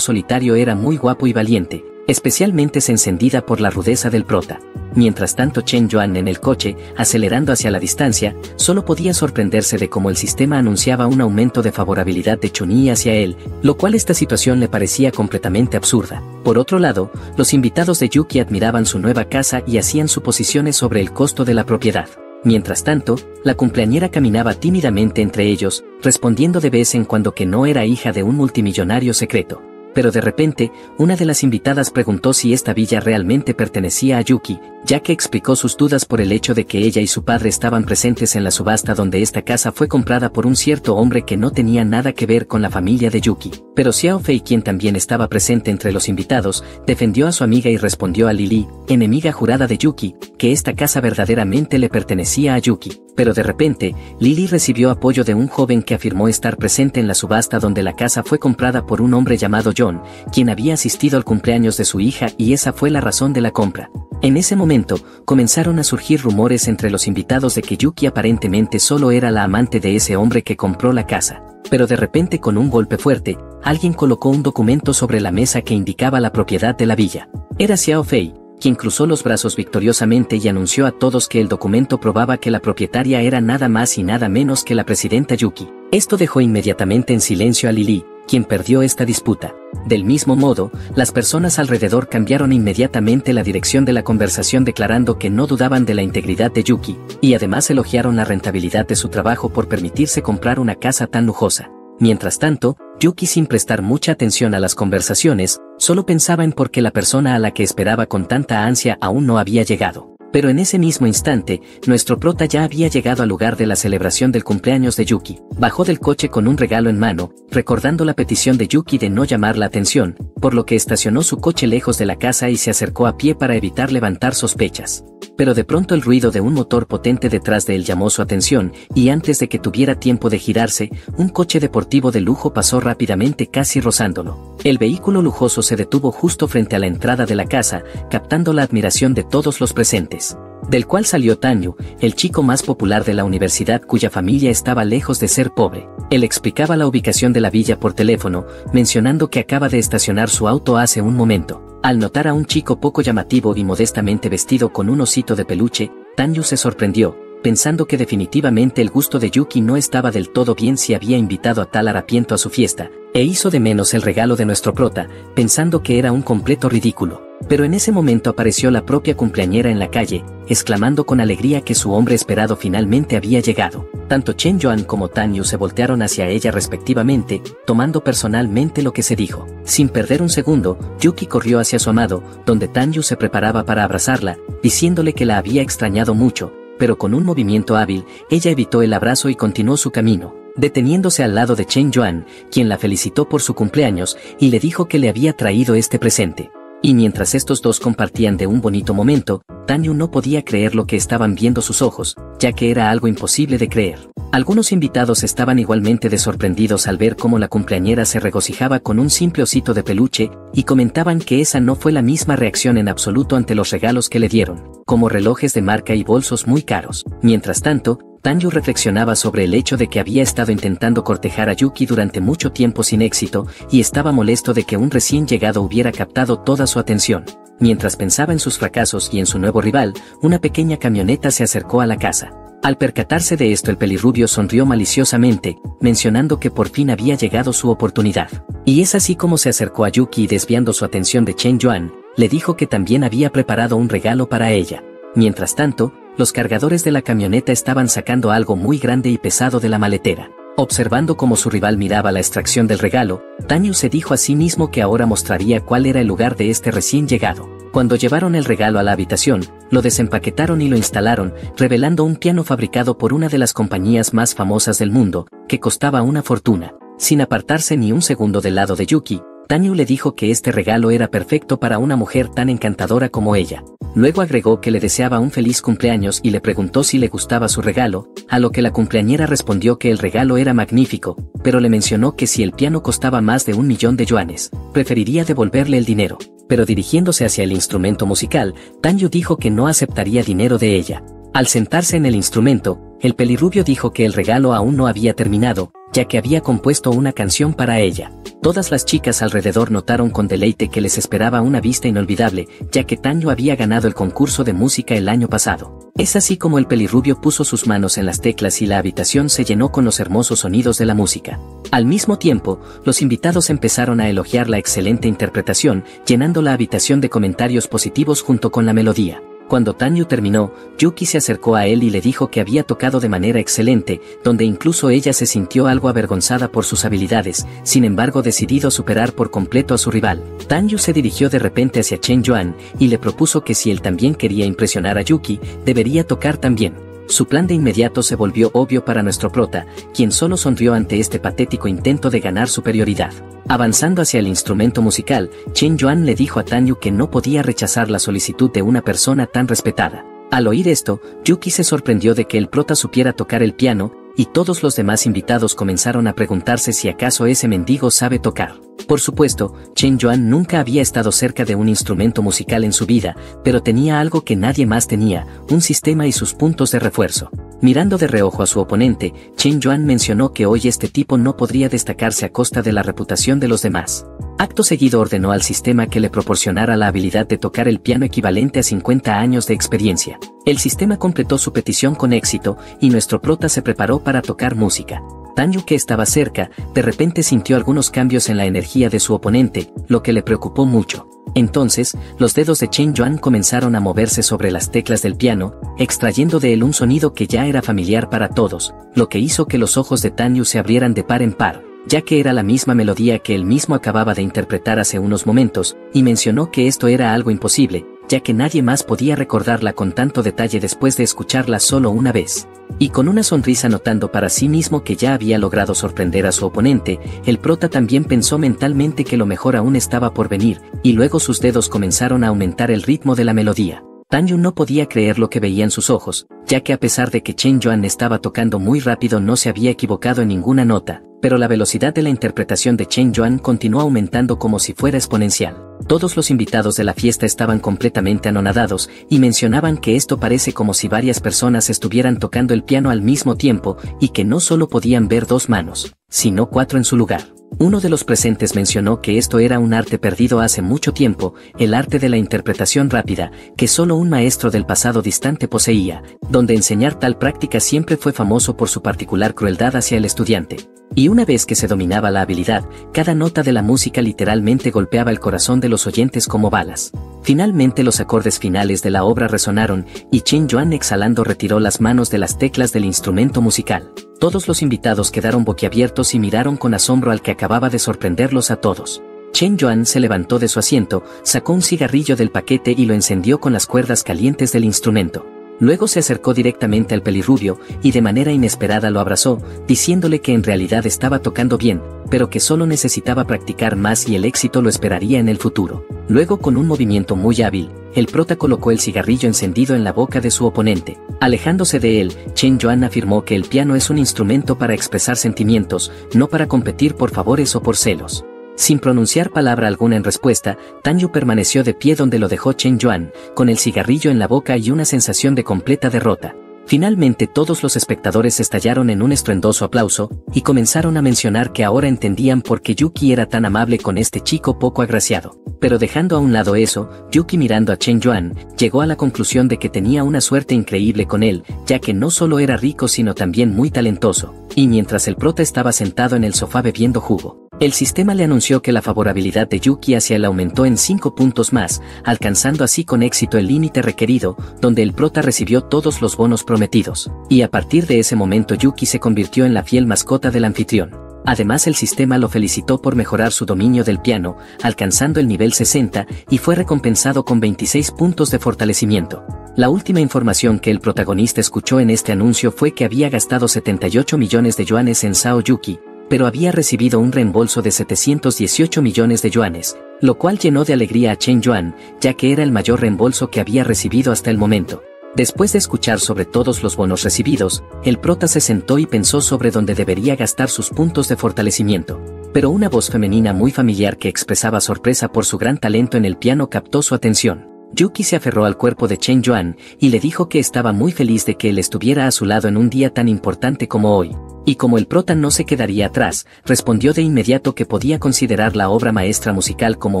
solitario era muy guapo y valiente, especialmente se encendida por la rudeza del prota. Mientras tanto Chen Yuan en el coche, acelerando hacia la distancia, solo podía sorprenderse de cómo el sistema anunciaba un aumento de favorabilidad de Chun-Yi hacia él, lo cual esta situación le parecía completamente absurda. Por otro lado, los invitados de Yuki admiraban su nueva casa y hacían suposiciones sobre el costo de la propiedad. Mientras tanto, la cumpleañera caminaba tímidamente entre ellos, respondiendo de vez en cuando que no era hija de un multimillonario secreto. Pero de repente, una de las invitadas preguntó si esta villa realmente pertenecía a Yuki, ya que explicó sus dudas por el hecho de que ella y su padre estaban presentes en la subasta donde esta casa fue comprada por un cierto hombre que no tenía nada que ver con la familia de Yuki. Pero Xiao Fei, quien también estaba presente entre los invitados, defendió a su amiga y respondió a Lili, enemiga jurada de Yuki, que esta casa verdaderamente le pertenecía a Yuki. Pero de repente, Lili recibió apoyo de un joven que afirmó estar presente en la subasta donde la casa fue comprada por un hombre llamado John, quien había asistido al cumpleaños de su hija y esa fue la razón de la compra. En ese momento, comenzaron a surgir rumores entre los invitados de que Yuki aparentemente solo era la amante de ese hombre que compró la casa. Pero de repente, con un golpe fuerte, alguien colocó un documento sobre la mesa que indicaba la propiedad de la villa. Era Xiao Fei, quien cruzó los brazos victoriosamente y anunció a todos que el documento probaba que la propietaria era nada más y nada menos que la presidenta Yuki. Esto dejó inmediatamente en silencio a Lili, quien perdió esta disputa. Del mismo modo, las personas alrededor cambiaron inmediatamente la dirección de la conversación declarando que no dudaban de la integridad de Yuki, y además elogiaron la rentabilidad de su trabajo por permitirse comprar una casa tan lujosa. Mientras tanto, Yuki, sin prestar mucha atención a las conversaciones, solo pensaba en por qué la persona a la que esperaba con tanta ansia aún no había llegado. Pero en ese mismo instante, nuestro prota ya había llegado al lugar de la celebración del cumpleaños de Yuki. Bajó del coche con un regalo en mano, recordando la petición de Yuki de no llamar la atención, por lo que estacionó su coche lejos de la casa y se acercó a pie para evitar levantar sospechas. Pero de pronto el ruido de un motor potente detrás de él llamó su atención, y antes de que tuviera tiempo de girarse, un coche deportivo de lujo pasó rápidamente casi rozándolo. El vehículo lujoso se detuvo justo frente a la entrada de la casa, captando la admiración de todos los presentes. Del cual salió Tanyu, el chico más popular de la universidad cuya familia estaba lejos de ser pobre. Él explicaba la ubicación de la villa por teléfono, mencionando que acaba de estacionar su auto hace un momento. Al notar a un chico poco llamativo y modestamente vestido con un osito de peluche, Tanyu se sorprendió, pensando que definitivamente el gusto de Yuki no estaba del todo bien si había invitado a tal harapiento a su fiesta, e hizo de menos el regalo de nuestro prota, pensando que era un completo ridículo. Pero en ese momento apareció la propia cumpleañera en la calle, exclamando con alegría que su hombre esperado finalmente había llegado. Tanto Chen Yuan como Tanyu se voltearon hacia ella respectivamente, tomando personalmente lo que se dijo. Sin perder un segundo, Yuki corrió hacia su amado, donde Tanyu se preparaba para abrazarla, diciéndole que la había extrañado mucho, pero con un movimiento hábil, ella evitó el abrazo y continuó su camino, deteniéndose al lado de Chen Yuan, quien la felicitó por su cumpleaños y le dijo que le había traído este presente. Y mientras estos dos compartían de un bonito momento, Tanyu no podía creer lo que estaban viendo sus ojos, ya que era algo imposible de creer. Algunos invitados estaban igualmente sorprendidos al ver cómo la cumpleañera se regocijaba con un simple osito de peluche, y comentaban que esa no fue la misma reacción en absoluto ante los regalos que le dieron, como relojes de marca y bolsos muy caros. Mientras tanto, Tanyu reflexionaba sobre el hecho de que había estado intentando cortejar a Yuki durante mucho tiempo sin éxito, y estaba molesto de que un recién llegado hubiera captado toda su atención. Mientras pensaba en sus fracasos y en su nuevo rival, una pequeña camioneta se acercó a la casa. Al percatarse de esto, el pelirrubio sonrió maliciosamente, mencionando que por fin había llegado su oportunidad. Y es así como se acercó a Yuki y, desviando su atención de Chen Yuan, le dijo que también había preparado un regalo para ella. Mientras tanto, los cargadores de la camioneta estaban sacando algo muy grande y pesado de la maletera. Observando cómo su rival miraba la extracción del regalo, Tanyu se dijo a sí mismo que ahora mostraría cuál era el lugar de este recién llegado. Cuando llevaron el regalo a la habitación, lo desempaquetaron y lo instalaron, revelando un piano fabricado por una de las compañías más famosas del mundo, que costaba una fortuna. Sin apartarse ni un segundo del lado de Yuki, Tanyu le dijo que este regalo era perfecto para una mujer tan encantadora como ella. Luego agregó que le deseaba un feliz cumpleaños y le preguntó si le gustaba su regalo, a lo que la cumpleañera respondió que el regalo era magnífico, pero le mencionó que si el piano costaba más de 1.000.000 de yuanes, preferiría devolverle el dinero. Pero dirigiéndose hacia el instrumento musical, Tanyu dijo que no aceptaría dinero de ella. Al sentarse en el instrumento, el pelirrubio dijo que el regalo aún no había terminado, ya que había compuesto una canción para ella. Todas las chicas alrededor notaron con deleite que les esperaba una vista inolvidable, ya que Tanyu había ganado el concurso de música el año pasado. Es así como el pelirrubio puso sus manos en las teclas y la habitación se llenó con los hermosos sonidos de la música. Al mismo tiempo, los invitados empezaron a elogiar la excelente interpretación, llenando la habitación de comentarios positivos junto con la melodía. Cuando Tanyu terminó, Yuki se acercó a él y le dijo que había tocado de manera excelente, donde incluso ella se sintió algo avergonzada por sus habilidades, sin embargo decidido a superar por completo a su rival. Tanyu se dirigió de repente hacia Chen Yuan y le propuso que si él también quería impresionar a Yuki, debería tocar también. Su plan de inmediato se volvió obvio para nuestro prota, quien solo sonrió ante este patético intento de ganar superioridad. Avanzando hacia el instrumento musical, Chen Yuan le dijo a Tanyu que no podía rechazar la solicitud de una persona tan respetada. Al oír esto, Yuki se sorprendió de que el prota supiera tocar el piano, y todos los demás invitados comenzaron a preguntarse si acaso ese mendigo sabe tocar. Por supuesto, Chen Yuan nunca había estado cerca de un instrumento musical en su vida, pero tenía algo que nadie más tenía, un sistema y sus puntos de refuerzo. Mirando de reojo a su oponente, Chen Yuan mencionó que hoy este tipo no podría destacarse a costa de la reputación de los demás. Acto seguido ordenó al sistema que le proporcionara la habilidad de tocar el piano equivalente a 50 años de experiencia. El sistema completó su petición con éxito, y nuestro prota se preparó para tocar música. Tanyu, que estaba cerca, de repente sintió algunos cambios en la energía de su oponente, lo que le preocupó mucho. Entonces, los dedos de Chen Yuan comenzaron a moverse sobre las teclas del piano, extrayendo de él un sonido que ya era familiar para todos, lo que hizo que los ojos de Tanyu se abrieran de par en par, ya que era la misma melodía que él mismo acababa de interpretar hace unos momentos, y mencionó que esto era algo imposible, ya que nadie más podía recordarla con tanto detalle después de escucharla solo una vez. Y con una sonrisa notando para sí mismo que ya había logrado sorprender a su oponente, el prota también pensó mentalmente que lo mejor aún estaba por venir, y luego sus dedos comenzaron a aumentar el ritmo de la melodía. Tanyu no podía creer lo que veía en sus ojos, ya que a pesar de que Chen Yuan estaba tocando muy rápido no se había equivocado en ninguna nota, pero la velocidad de la interpretación de Chen Yuan continuó aumentando como si fuera exponencial. Todos los invitados de la fiesta estaban completamente anonadados, y mencionaban que esto parece como si varias personas estuvieran tocando el piano al mismo tiempo, y que no solo podían ver 2 manos, sino 4 en su lugar. Uno de los presentes mencionó que esto era un arte perdido hace mucho tiempo, el arte de la interpretación rápida, que solo un maestro del pasado distante poseía, donde enseñar tal práctica siempre fue famoso por su particular crueldad hacia el estudiante. Y una vez que se dominaba la habilidad, cada nota de la música literalmente golpeaba el corazón de los oyentes como balas. Finalmente los acordes finales de la obra resonaron, y Chen Yuan exhalando retiró las manos de las teclas del instrumento musical. Todos los invitados quedaron boquiabiertos y miraron con asombro al que acababa de sorprenderlos a todos. Chen Yuan se levantó de su asiento, sacó un cigarrillo del paquete y lo encendió con las cuerdas calientes del instrumento. Luego se acercó directamente al pelirrubio, y de manera inesperada lo abrazó, diciéndole que en realidad estaba tocando bien, pero que solo necesitaba practicar más y el éxito lo esperaría en el futuro. Luego, con un movimiento muy hábil, el prota colocó el cigarrillo encendido en la boca de su oponente. Alejándose de él, Chen Yuan afirmó que el piano es un instrumento para expresar sentimientos, no para competir por favores o por celos. Sin pronunciar palabra alguna en respuesta, Tanyu permaneció de pie donde lo dejó Chen Yuan, con el cigarrillo en la boca y una sensación de completa derrota. Finalmente todos los espectadores estallaron en un estruendoso aplauso, y comenzaron a mencionar que ahora entendían por qué Yuki era tan amable con este chico poco agraciado. Pero dejando a un lado eso, Yuki, mirando a Chen Yuan, llegó a la conclusión de que tenía una suerte increíble con él, ya que no solo era rico sino también muy talentoso, y mientras el prota estaba sentado en el sofá bebiendo jugo, el sistema le anunció que la favorabilidad de Yuki hacia él aumentó en 5 puntos más, alcanzando así con éxito el límite requerido, donde el prota recibió todos los bonos prometidos, y a partir de ese momento Yuki se convirtió en la fiel mascota del anfitrión. Además, el sistema lo felicitó por mejorar su dominio del piano, alcanzando el nivel 60, y fue recompensado con 26 puntos de fortalecimiento. La última información que el protagonista escuchó en este anuncio fue que había gastado 78 millones de yuanes en Sao Yuki, pero había recibido un reembolso de 718 millones de yuanes, lo cual llenó de alegría a Chen Yuan, ya que era el mayor reembolso que había recibido hasta el momento. Después de escuchar sobre todos los bonos recibidos, el prota se sentó y pensó sobre dónde debería gastar sus puntos de fortalecimiento. Pero una voz femenina muy familiar que expresaba sorpresa por su gran talento en el piano captó su atención. Yuki se aferró al cuerpo de Chen Yuan y le dijo que estaba muy feliz de que él estuviera a su lado en un día tan importante como hoy. Y como el prota no se quedaría atrás, respondió de inmediato que podía considerar la obra maestra musical como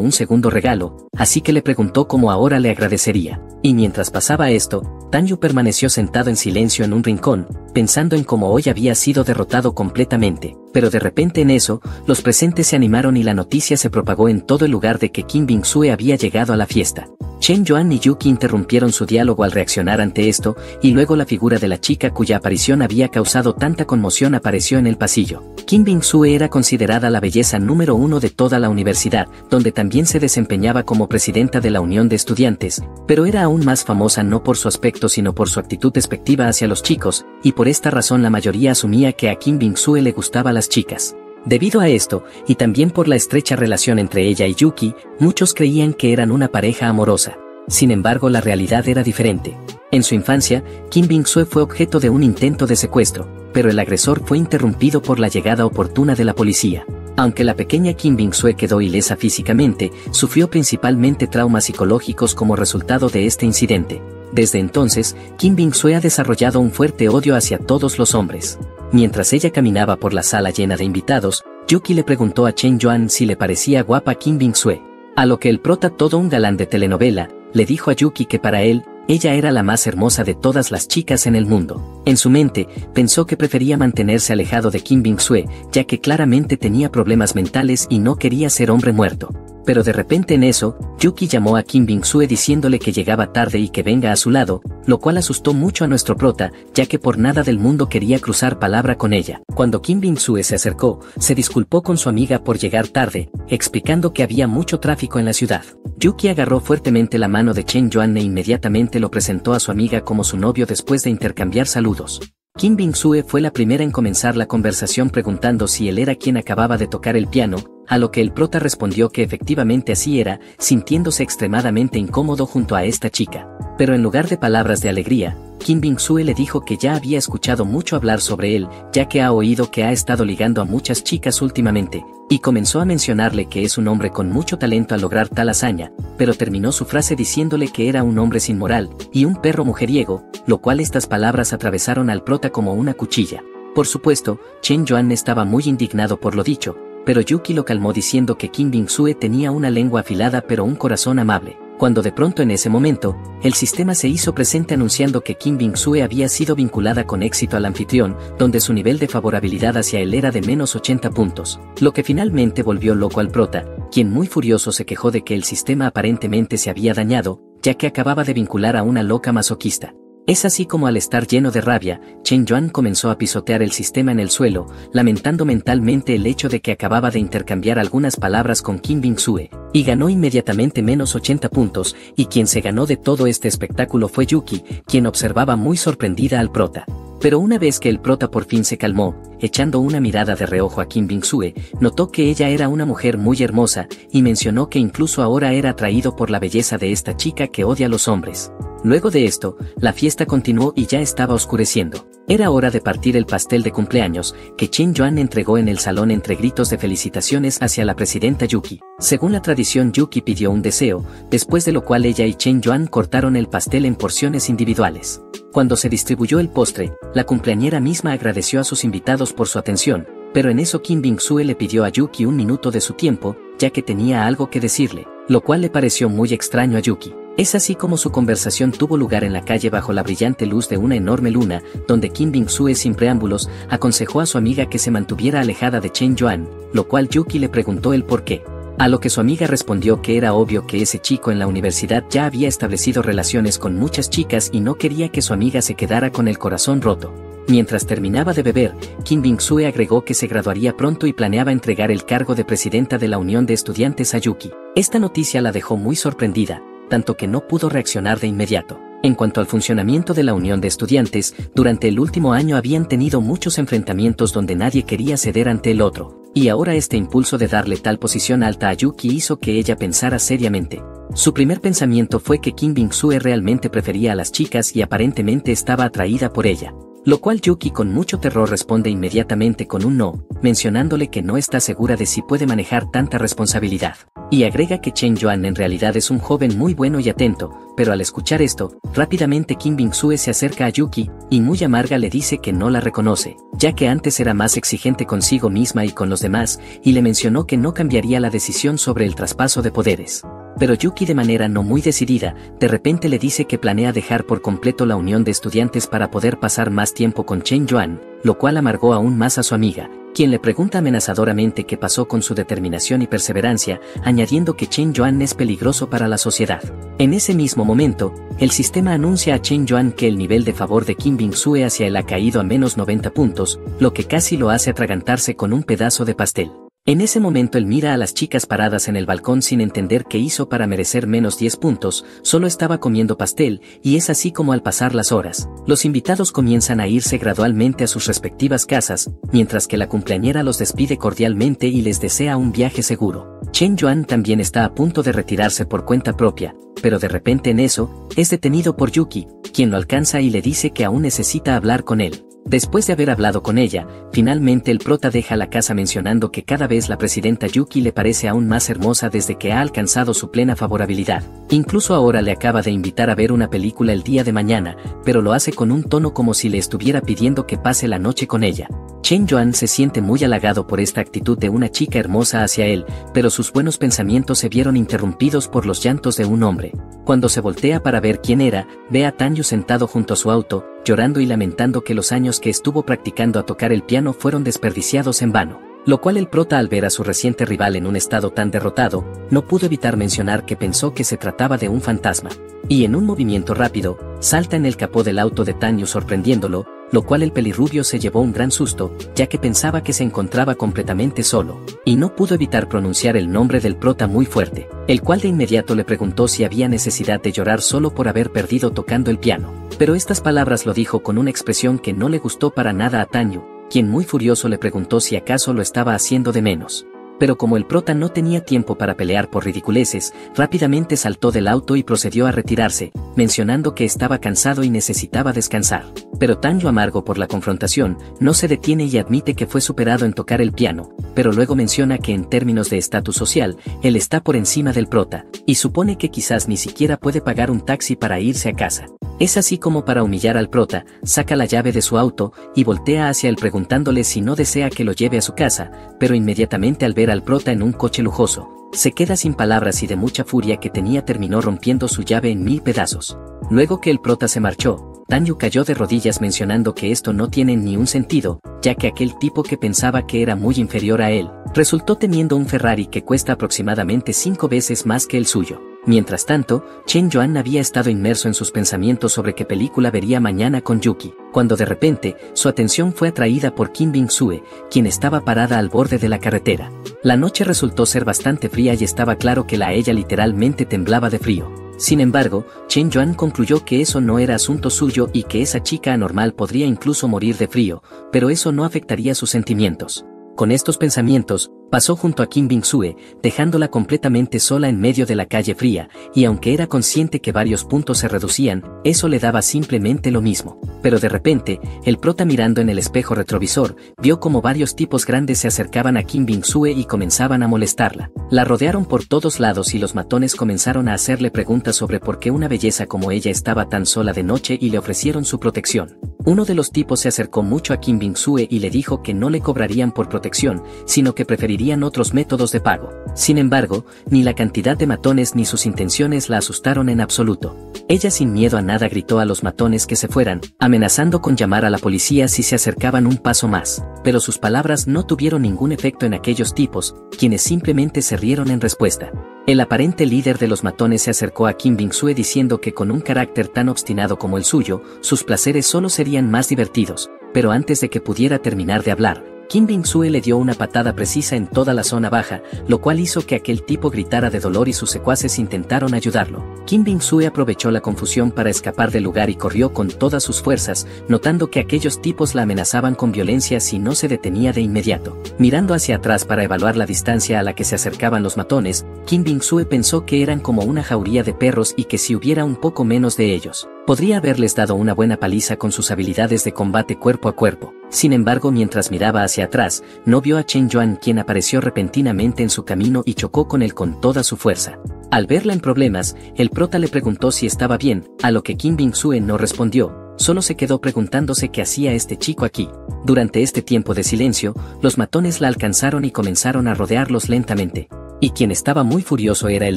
un segundo regalo, así que le preguntó cómo ahora le agradecería. Y mientras pasaba esto, Tanyu permaneció sentado en silencio en un rincón, pensando en cómo hoy había sido derrotado completamente, pero de repente en eso, los presentes se animaron y la noticia se propagó en todo el lugar de que Kim Bing-sue había llegado a la fiesta. Chen Yuan y Yuki interrumpieron su diálogo al reaccionar ante esto, y luego la figura de la chica cuya aparición había causado tanta conmoción apareció en el pasillo. Kim Bing-sue era considerada la belleza número 1 de toda la universidad, donde también se desempeñaba como presidenta de la Unión de Estudiantes, pero era aún más famosa no por su aspecto sino por su actitud despectiva hacia los chicos, y por esta razón la mayoría asumía que a Kim Bing-sue le gustaba a las chicas. Debido a esto, y también por la estrecha relación entre ella y Yuki, muchos creían que eran una pareja amorosa. Sin embargo, la realidad era diferente. En su infancia, Kim Bing-sue fue objeto de un intento de secuestro, pero el agresor fue interrumpido por la llegada oportuna de la policía. Aunque la pequeña Kim Bing-sue quedó ilesa físicamente, sufrió principalmente traumas psicológicos como resultado de este incidente. Desde entonces, Kim Bing-sue ha desarrollado un fuerte odio hacia todos los hombres. Mientras ella caminaba por la sala llena de invitados, Yuki le preguntó a Chen Yuan si le parecía guapa Kim Bing-sue. A lo que el prota, todo un galán de telenovela, le dijo a Yuki que para él, ella era la más hermosa de todas las chicas en el mundo. En su mente, pensó que prefería mantenerse alejado de Kim Bing-sue, ya que claramente tenía problemas mentales y no quería ser hombre muerto. Pero de repente en eso, Yuki llamó a Kim Bing-sue diciéndole que llegaba tarde y que venga a su lado, lo cual asustó mucho a nuestro prota, ya que por nada del mundo quería cruzar palabra con ella. Cuando Kim Bing-sue se acercó, se disculpó con su amiga por llegar tarde, explicando que había mucho tráfico en la ciudad. Yuki agarró fuertemente la mano de Chen Yuan e inmediatamente lo presentó a su amiga como su novio después de intercambiar saludos. Kim Bing-sue fue la primera en comenzar la conversación preguntando si él era quien acababa de tocar el piano, a lo que el prota respondió que efectivamente así era, sintiéndose extremadamente incómodo junto a esta chica. Pero en lugar de palabras de alegría, Kim Bing-sue le dijo que ya había escuchado mucho hablar sobre él, ya que ha oído que ha estado ligando a muchas chicas últimamente, y comenzó a mencionarle que es un hombre con mucho talento al lograr tal hazaña, pero terminó su frase diciéndole que era un hombre sin moral, y un perro mujeriego, lo cual estas palabras atravesaron al prota como una cuchilla. Por supuesto, Chen Yuan estaba muy indignado por lo dicho, pero Yuki lo calmó diciendo que Kim Bing-sue tenía una lengua afilada pero un corazón amable. Cuando de pronto en ese momento, el sistema se hizo presente anunciando que Kim Bing-sue había sido vinculada con éxito al anfitrión, donde su nivel de favorabilidad hacia él era de menos 80 puntos, lo que finalmente volvió loco al prota, quien muy furioso se quejó de que el sistema aparentemente se había dañado, ya que acababa de vincular a una loca masoquista. Es así como al estar lleno de rabia, Chen Yuan comenzó a pisotear el sistema en el suelo, lamentando mentalmente el hecho de que acababa de intercambiar algunas palabras con Kim Bing-sue, y ganó inmediatamente menos 80 puntos, y quien se ganó de todo este espectáculo fue Yuki, quien observaba muy sorprendida al prota. Pero una vez que el prota por fin se calmó, echando una mirada de reojo a Kim Bing-sue, notó que ella era una mujer muy hermosa, y mencionó que incluso ahora era atraído por la belleza de esta chica que odia a los hombres. Luego de esto, la fiesta continuó y ya estaba oscureciendo. Era hora de partir el pastel de cumpleaños, que Chen Yuan entregó en el salón entre gritos de felicitaciones hacia la presidenta Yuki. Según la tradición, Yuki pidió un deseo, después de lo cual ella y Chen Yuan cortaron el pastel en porciones individuales. Cuando se distribuyó el postre, la cumpleañera misma agradeció a sus invitados por su atención, pero en eso Kim Bing-sue le pidió a Yuki un minuto de su tiempo, ya que tenía algo que decirle, lo cual le pareció muy extraño a Yuki. Es así como su conversación tuvo lugar en la calle bajo la brillante luz de una enorme luna, donde Kim Bing-sue sin preámbulos, aconsejó a su amiga que se mantuviera alejada de Chen Yuan, lo cual Yuki le preguntó el por qué. A lo que su amiga respondió que era obvio que ese chico en la universidad ya había establecido relaciones con muchas chicas y no quería que su amiga se quedara con el corazón roto. Mientras terminaba de beber, Kim Bing-sue agregó que se graduaría pronto y planeaba entregar el cargo de presidenta de la Unión de Estudiantes a Yuki. Esta noticia la dejó muy sorprendida, tanto que no pudo reaccionar de inmediato. En cuanto al funcionamiento de la Unión de Estudiantes, durante el último año habían tenido muchos enfrentamientos donde nadie quería ceder ante el otro. Y ahora este impulso de darle tal posición alta a Yuki hizo que ella pensara seriamente. Su primer pensamiento fue que Kim Bing-sue realmente prefería a las chicas y aparentemente estaba atraída por ella. Lo cual Yuki con mucho terror responde inmediatamente con un no, mencionándole que no está segura de si puede manejar tanta responsabilidad. Y agrega que Chen Yuan en realidad es un joven muy bueno y atento, pero al escuchar esto, rápidamente Kim Bing-sue se acerca a Yuki, y muy amarga le dice que no la reconoce, ya que antes era más exigente consigo misma y con los demás, y le mencionó que no cambiaría la decisión sobre el traspaso de poderes. Pero Yuki de manera no muy decidida, de repente le dice que planea dejar por completo la unión de estudiantes para poder pasar más tiempo con Chen Yuan, lo cual amargó aún más a su amiga, quien le pregunta amenazadoramente qué pasó con su determinación y perseverancia, añadiendo que Chen Yuan es peligroso para la sociedad. En ese mismo momento, el sistema anuncia a Chen Yuan que el nivel de favor de Kim Bing-sue hacia él ha caído a menos 90 puntos, lo que casi lo hace atragantarse con un pedazo de pastel. En ese momento él mira a las chicas paradas en el balcón sin entender qué hizo para merecer menos 10 puntos, solo estaba comiendo pastel, y es así como al pasar las horas, los invitados comienzan a irse gradualmente a sus respectivas casas, mientras que la cumpleañera los despide cordialmente y les desea un viaje seguro. Chen Yuan también está a punto de retirarse por cuenta propia, pero de repente en eso, es detenido por Yuki, quien lo alcanza y le dice que aún necesita hablar con él. Después de haber hablado con ella, finalmente el prota deja la casa mencionando que cada vez la presidenta Yuki le parece aún más hermosa desde que ha alcanzado su plena favorabilidad. Incluso ahora le acaba de invitar a ver una película el día de mañana, pero lo hace con un tono como si le estuviera pidiendo que pase la noche con ella. Chen Yuan se siente muy halagado por esta actitud de una chica hermosa hacia él, pero sus buenos pensamientos se vieron interrumpidos por los llantos de un hombre. Cuando se voltea para ver quién era, ve a Tanyu sentado junto a su auto, llorando y lamentando que los años que estuvo practicando a tocar el piano fueron desperdiciados en vano. Lo cual el prota al ver a su reciente rival en un estado tan derrotado, no pudo evitar mencionar que pensó que se trataba de un fantasma. Y en un movimiento rápido, salta en el capó del auto de Tanyu sorprendiéndolo, lo cual el pelirrubio se llevó un gran susto, ya que pensaba que se encontraba completamente solo, y no pudo evitar pronunciar el nombre del prota muy fuerte, el cual de inmediato le preguntó si había necesidad de llorar solo por haber perdido tocando el piano. Pero estas palabras lo dijo con una expresión que no le gustó para nada a Tanyu, quien muy furioso le preguntó si acaso lo estaba haciendo de menos. Pero como el prota no tenía tiempo para pelear por ridiculeces, rápidamente saltó del auto y procedió a retirarse, mencionando que estaba cansado y necesitaba descansar. Pero Tanyu, amargo por la confrontación, no se detiene y admite que fue superado en tocar el piano, pero luego menciona que en términos de estatus social, él está por encima del prota, y supone que quizás ni siquiera puede pagar un taxi para irse a casa. Es así como para humillar al prota, saca la llave de su auto y voltea hacia él preguntándole si no desea que lo lleve a su casa, pero inmediatamente al ver al prota en un coche lujoso, se queda sin palabras y de mucha furia que tenía terminó rompiendo su llave en 1000 pedazos. Luego que el prota se marchó, Tanyu cayó de rodillas mencionando que esto no tiene ni un sentido, ya que aquel tipo que pensaba que era muy inferior a él, resultó teniendo un Ferrari que cuesta aproximadamente 5 veces más que el suyo. Mientras tanto, Chen Yuan había estado inmerso en sus pensamientos sobre qué película vería mañana con Yuki, cuando de repente, su atención fue atraída por Kim Bing-sue, quien estaba parada al borde de la carretera. La noche resultó ser bastante fría y estaba claro que ella literalmente temblaba de frío. Sin embargo, Chen Yuan concluyó que eso no era asunto suyo y que esa chica anormal podría incluso morir de frío, pero eso no afectaría sus sentimientos. Con estos pensamientos, pasó junto a Kim Bing-sue, dejándola completamente sola en medio de la calle fría, y aunque era consciente que varios puntos se reducían, eso le daba simplemente lo mismo. Pero de repente, el prota mirando en el espejo retrovisor, vio como varios tipos grandes se acercaban a Kim Bing-sue y comenzaban a molestarla. La rodearon por todos lados y los matones comenzaron a hacerle preguntas sobre por qué una belleza como ella estaba tan sola de noche y le ofrecieron su protección. Uno de los tipos se acercó mucho a Kim Bing-sue y le dijo que no le cobrarían por protección, sino que preferirían otros métodos de pago. Sin embargo, ni la cantidad de matones ni sus intenciones la asustaron en absoluto. Ella sin miedo a nada gritó a los matones que se fueran, amenazando con llamar a la policía si se acercaban un paso más, pero sus palabras no tuvieron ningún efecto en aquellos tipos, quienes simplemente se rieron en respuesta. El aparente líder de los matones se acercó a Kim Bing-sue diciendo que con un carácter tan obstinado como el suyo, sus placeres solo serían más divertidos, pero antes de que pudiera terminar de hablar, Kim Bing-sue le dio una patada precisa en toda la zona baja, lo cual hizo que aquel tipo gritara de dolor y sus secuaces intentaron ayudarlo. Kim Bing-sue aprovechó la confusión para escapar del lugar y corrió con todas sus fuerzas, notando que aquellos tipos la amenazaban con violencia si no se detenía de inmediato. Mirando hacia atrás para evaluar la distancia a la que se acercaban los matones, Kim Bing-sue pensó que eran como una jauría de perros y que si hubiera un poco menos de ellos, podría haberles dado una buena paliza con sus habilidades de combate cuerpo a cuerpo. Sin embargo, mientras miraba hacia atrás, no vio a Chen Yuan, quien apareció repentinamente en su camino y chocó con él con toda su fuerza. Al verla en problemas, el prota le preguntó si estaba bien, a lo que Kim Bing-sue no respondió, solo se quedó preguntándose qué hacía este chico aquí. Durante este tiempo de silencio, los matones la alcanzaron y comenzaron a rodearlos lentamente. Y quien estaba muy furioso era el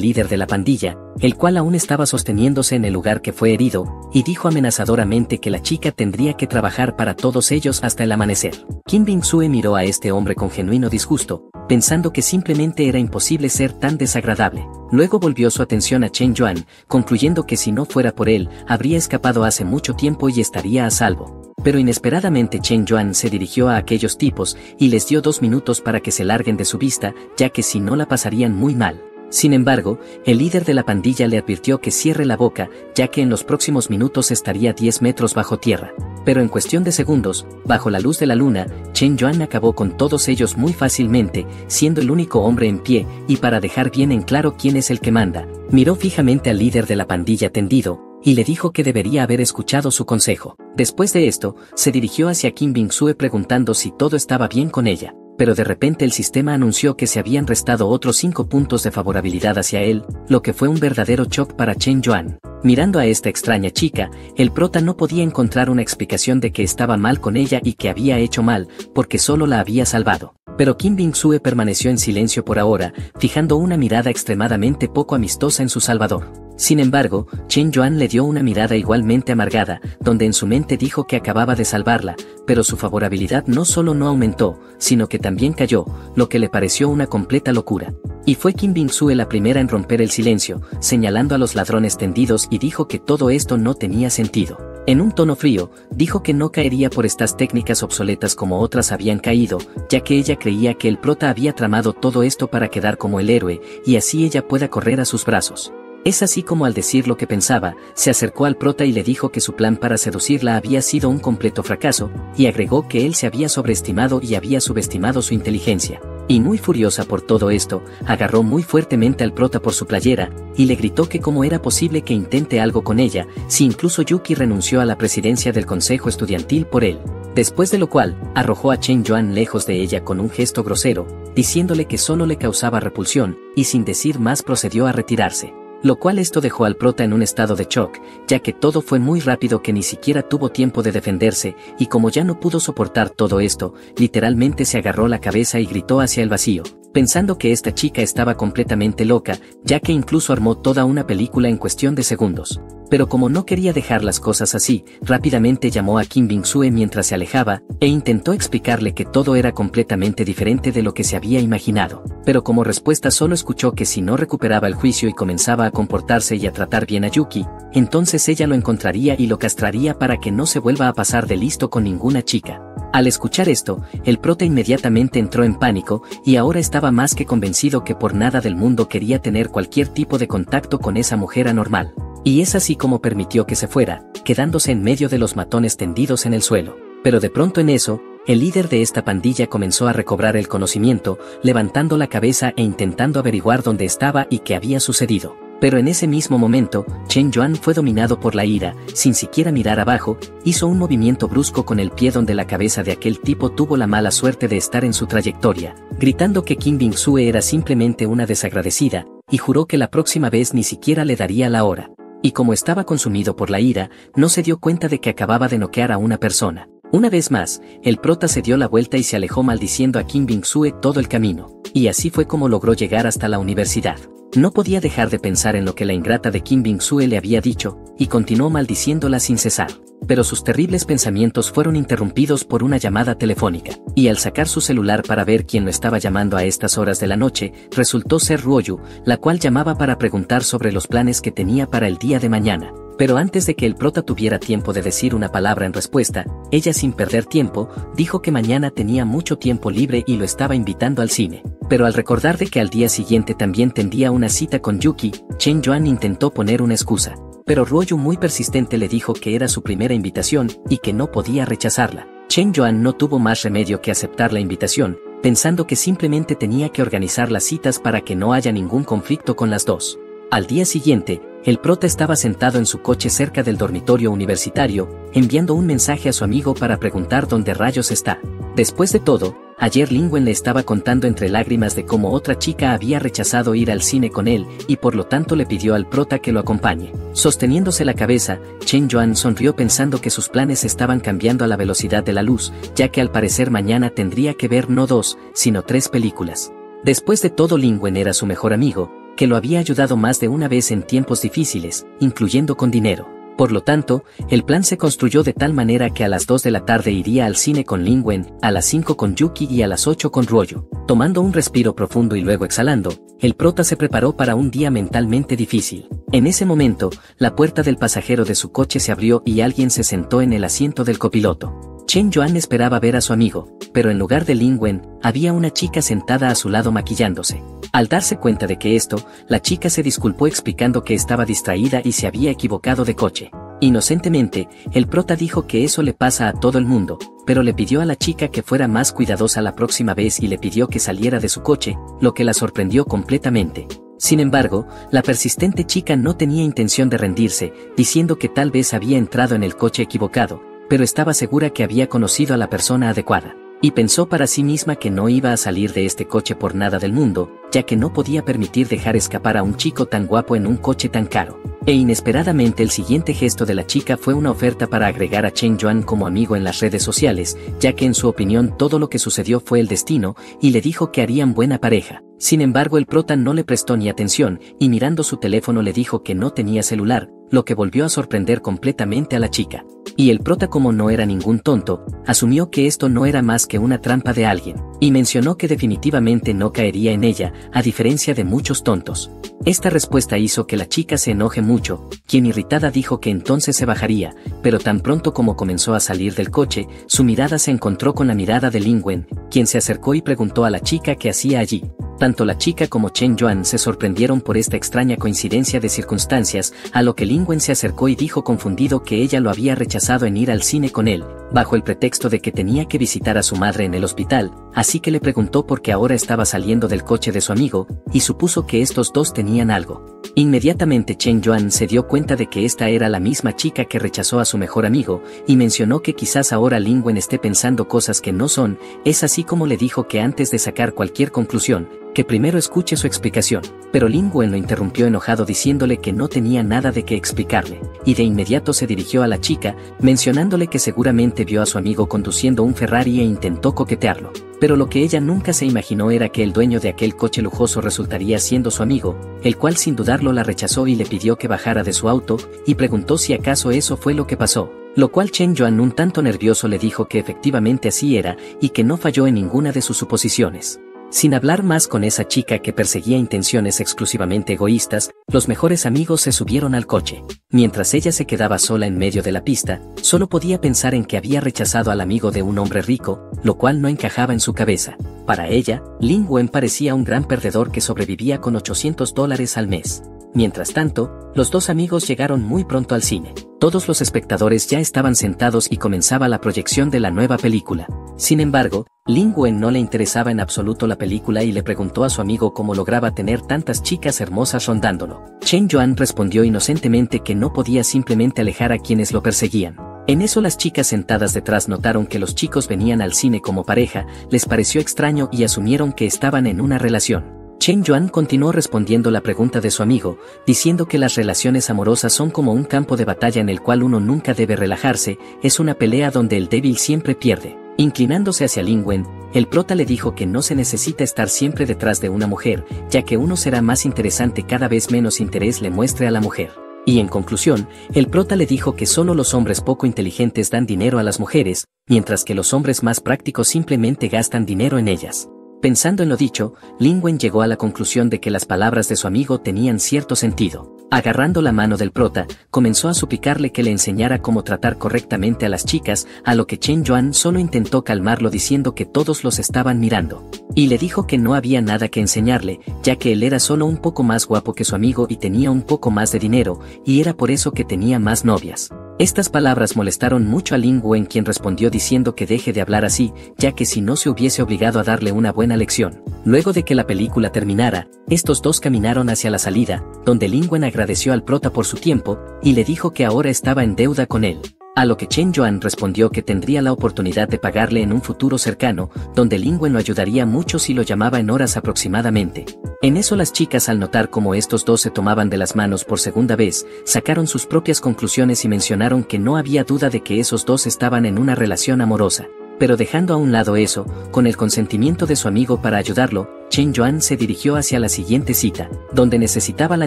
líder de la pandilla, el cual aún estaba sosteniéndose en el lugar que fue herido, y dijo amenazadoramente que la chica tendría que trabajar para todos ellos hasta el amanecer. Kim Bing-sue miró a este hombre con genuino disgusto, pensando que simplemente era imposible ser tan desagradable. Luego volvió su atención a Chen Yuan, concluyendo que si no fuera por él, habría escapado hace mucho tiempo y estaría a salvo. Pero inesperadamente Chen Yuan se dirigió a aquellos tipos y les dio 2 minutos para que se larguen de su vista, ya que si no la pasarían muy mal. Sin embargo, el líder de la pandilla le advirtió que cierre la boca, ya que en los próximos minutos estaría 10 metros bajo tierra. Pero en cuestión de segundos, bajo la luz de la luna, Chen Yuan acabó con todos ellos muy fácilmente, siendo el único hombre en pie, y para dejar bien en claro quién es el que manda, miró fijamente al líder de la pandilla tendido, y le dijo que debería haber escuchado su consejo. Después de esto, se dirigió hacia Kim Bing-sue preguntando si todo estaba bien con ella, pero de repente el sistema anunció que se habían restado otros 5 puntos de favorabilidad hacia él, lo que fue un verdadero shock para Chen Yuan. Mirando a esta extraña chica, el prota no podía encontrar una explicación de que estaba mal con ella y que había hecho mal, porque solo la había salvado. Pero Kim Bing-sue permaneció en silencio por ahora, fijando una mirada extremadamente poco amistosa en su salvador. Sin embargo, Chen Yuan le dio una mirada igualmente amargada, donde en su mente dijo que acababa de salvarla, pero su favorabilidad no solo no aumentó, sino que también cayó, lo que le pareció una completa locura. Y fue Kim Bing-sue la primera en romper el silencio, señalando a los ladrones tendidos y dijo que todo esto no tenía sentido. En un tono frío, dijo que no caería por estas técnicas obsoletas como otras habían caído, ya que ella creía que el prota había tramado todo esto para quedar como el héroe, y así ella pueda correr a sus brazos. Es así como al decir lo que pensaba, se acercó al prota y le dijo que su plan para seducirla había sido un completo fracaso, y agregó que él se había sobreestimado y había subestimado su inteligencia. Y muy furiosa por todo esto, agarró muy fuertemente al prota por su playera, y le gritó que cómo era posible que intente algo con ella, si incluso Yuki renunció a la presidencia del consejo estudiantil por él. Después de lo cual, arrojó a Chen Yuan lejos de ella con un gesto grosero, diciéndole que solo le causaba repulsión, y sin decir más procedió a retirarse. Lo cual esto dejó al prota en un estado de shock, ya que todo fue muy rápido que ni siquiera tuvo tiempo de defenderse, y como ya no pudo soportar todo esto, literalmente se agarró la cabeza y gritó hacia el vacío, pensando que esta chica estaba completamente loca, ya que incluso armó toda una película en cuestión de segundos. Pero como no quería dejar las cosas así, rápidamente llamó a Kim Bing-sue mientras se alejaba, e intentó explicarle que todo era completamente diferente de lo que se había imaginado. Pero como respuesta solo escuchó que si no recuperaba el juicio y comenzaba a comportarse y a tratar bien a Yuki, entonces ella lo encontraría y lo castraría para que no se vuelva a pasar de listo con ninguna chica. Al escuchar esto, el prota inmediatamente entró en pánico, y ahora estaba más que convencido que por nada del mundo quería tener cualquier tipo de contacto con esa mujer anormal. Y es así como permitió que se fuera, quedándose en medio de los matones tendidos en el suelo. Pero de pronto en eso, el líder de esta pandilla comenzó a recobrar el conocimiento, levantando la cabeza e intentando averiguar dónde estaba y qué había sucedido. Pero en ese mismo momento, Chen Yuan fue dominado por la ira, sin siquiera mirar abajo, hizo un movimiento brusco con el pie donde la cabeza de aquel tipo tuvo la mala suerte de estar en su trayectoria, gritando que Kim Bing-sue era simplemente una desagradecida, y juró que la próxima vez ni siquiera le daría la hora. Y como estaba consumido por la ira, no se dio cuenta de que acababa de noquear a una persona. Una vez más, el prota se dio la vuelta y se alejó maldiciendo a Kim Bing-sue todo el camino, y así fue como logró llegar hasta la universidad. No podía dejar de pensar en lo que la ingrata de Kim Bing-sue le había dicho, y continuó maldiciéndola sin cesar. Pero sus terribles pensamientos fueron interrumpidos por una llamada telefónica, y al sacar su celular para ver quién lo estaba llamando a estas horas de la noche, resultó ser Ruoyu, la cual llamaba para preguntar sobre los planes que tenía para el día de mañana. Pero antes de que el prota tuviera tiempo de decir una palabra en respuesta, ella sin perder tiempo, dijo que mañana tenía mucho tiempo libre y lo estaba invitando al cine. Pero al recordar de que al día siguiente también tendría una cita con Yuki, Chen Yuan intentó poner una excusa. Pero Ruoyu muy persistente le dijo que era su primera invitación y que no podía rechazarla. Chen Yuan no tuvo más remedio que aceptar la invitación, pensando que simplemente tenía que organizar las citas para que no haya ningún conflicto con las dos. Al día siguiente, el prota estaba sentado en su coche cerca del dormitorio universitario, enviando un mensaje a su amigo para preguntar dónde rayos está. Después de todo, ayer Lingwen le estaba contando entre lágrimas de cómo otra chica había rechazado ir al cine con él y por lo tanto le pidió al prota que lo acompañe. Sosteniéndose la cabeza, Chen Yuan sonrió pensando que sus planes estaban cambiando a la velocidad de la luz, ya que al parecer mañana tendría que ver no 2, sino 3 películas. Después de todo, Lingwen era su mejor amigo, que lo había ayudado más de una vez en tiempos difíciles, incluyendo con dinero. Por lo tanto, el plan se construyó de tal manera que a las 2 de la tarde iría al cine con Lingwen, a las 5 con Yuki y a las 8 con Ruoyu. Tomando un respiro profundo y luego exhalando, el prota se preparó para un día mentalmente difícil. En ese momento, la puerta del pasajero de su coche se abrió y alguien se sentó en el asiento del copiloto. Chen Yuan esperaba ver a su amigo, pero en lugar de Lingwen, había una chica sentada a su lado maquillándose. Al darse cuenta de que esto, la chica se disculpó explicando que estaba distraída y se había equivocado de coche. Inocentemente, el prota dijo que eso le pasa a todo el mundo, pero le pidió a la chica que fuera más cuidadosa la próxima vez y le pidió que saliera de su coche, lo que la sorprendió completamente. Sin embargo, la persistente chica no tenía intención de rendirse, diciendo que tal vez había entrado en el coche equivocado, pero estaba segura que había conocido a la persona adecuada. Y pensó para sí misma que no iba a salir de este coche por nada del mundo, ya que no podía permitir dejar escapar a un chico tan guapo en un coche tan caro. E inesperadamente el siguiente gesto de la chica fue una oferta para agregar a Chen Yuan como amigo en las redes sociales, ya que en su opinión todo lo que sucedió fue el destino, y le dijo que harían buena pareja. Sin embargo, el prota no le prestó ni atención, y mirando su teléfono le dijo que no tenía celular, lo que volvió a sorprender completamente a la chica. Y el prota, como no era ningún tonto, asumió que esto no era más que una trampa de alguien, y mencionó que definitivamente no caería en ella, a diferencia de muchos tontos. Esta respuesta hizo que la chica se enoje mucho, quien irritada dijo que entonces se bajaría, pero tan pronto como comenzó a salir del coche, su mirada se encontró con la mirada de Lingwen, quien se acercó y preguntó a la chica qué hacía allí. Tanto la chica como Chen Yuan se sorprendieron por esta extraña coincidencia de circunstancias, a lo que Lingwen se acercó y dijo confundido que ella lo había rechazado en ir al cine con él, bajo el pretexto de que tenía que visitar a su madre en el hospital, así que le preguntó por qué ahora estaba saliendo del coche de su amigo, y supuso que estos dos tenían algo. Inmediatamente Chen Yuan se dio cuenta de que esta era la misma chica que rechazó a su mejor amigo, y mencionó que quizás ahora Lingwen esté pensando cosas que no son, es así como le dijo que antes de sacar cualquier conclusión, que primero escuche su explicación, pero Lingwen lo interrumpió enojado diciéndole que no tenía nada de qué explicarle, y de inmediato se dirigió a la chica, mencionándole que seguramente vio a su amigo conduciendo un Ferrari e intentó coquetearlo. Pero lo que ella nunca se imaginó era que el dueño de aquel coche lujoso resultaría siendo su amigo, el cual sin dudarlo la rechazó y le pidió que bajara de su auto, y preguntó si acaso eso fue lo que pasó. Lo cual Chen Yuan, un tanto nervioso, le dijo que efectivamente así era, y que no falló en ninguna de sus suposiciones. Sin hablar más con esa chica que perseguía intenciones exclusivamente egoístas, los mejores amigos se subieron al coche. Mientras ella se quedaba sola en medio de la pista, solo podía pensar en que había rechazado al amigo de un hombre rico, lo cual no encajaba en su cabeza. Para ella, Lingwen parecía un gran perdedor que sobrevivía con $800 al mes. Mientras tanto, los dos amigos llegaron muy pronto al cine. Todos los espectadores ya estaban sentados y comenzaba la proyección de la nueva película. Sin embargo, Lingwen no le interesaba en absoluto la película y le preguntó a su amigo cómo lograba tener tantas chicas hermosas rondándolo. Chen Yuan respondió inocentemente que no podía simplemente alejar a quienes lo perseguían. En eso las chicas sentadas detrás notaron que los chicos venían al cine como pareja, les pareció extraño y asumieron que estaban en una relación. Chen Yuan continuó respondiendo la pregunta de su amigo, diciendo que las relaciones amorosas son como un campo de batalla en el cual uno nunca debe relajarse, es una pelea donde el débil siempre pierde. Inclinándose hacia Lingwen, el prota le dijo que no se necesita estar siempre detrás de una mujer, ya que uno será más interesante cada vez menos interés le muestre a la mujer. Y en conclusión, el prota le dijo que solo los hombres poco inteligentes dan dinero a las mujeres, mientras que los hombres más prácticos simplemente gastan dinero en ellas. Pensando en lo dicho, Lingwen llegó a la conclusión de que las palabras de su amigo tenían cierto sentido. Agarrando la mano del prota, comenzó a suplicarle que le enseñara cómo tratar correctamente a las chicas, a lo que Chen Yuan solo intentó calmarlo diciendo que todos los estaban mirando. Y le dijo que no había nada que enseñarle, ya que él era solo un poco más guapo que su amigo y tenía un poco más de dinero, y era por eso que tenía más novias. Estas palabras molestaron mucho a Lin Wen, quien respondió diciendo que deje de hablar así, ya que si no se hubiese obligado a darle una buena lección. Luego de que la película terminara, estos dos caminaron hacia la salida, donde Lin Wen agradeció al prota por su tiempo, y le dijo que ahora estaba en deuda con él. A lo que Chen Yuan respondió que tendría la oportunidad de pagarle en un futuro cercano, donde Lin Wen lo ayudaría mucho si lo llamaba en horas aproximadamente. En eso las chicas, al notar cómo estos dos se tomaban de las manos por segunda vez, sacaron sus propias conclusiones y mencionaron que no había duda de que esos dos estaban en una relación amorosa. Pero dejando a un lado eso, con el consentimiento de su amigo para ayudarlo, Chen Yuan se dirigió hacia la siguiente cita, donde necesitaba la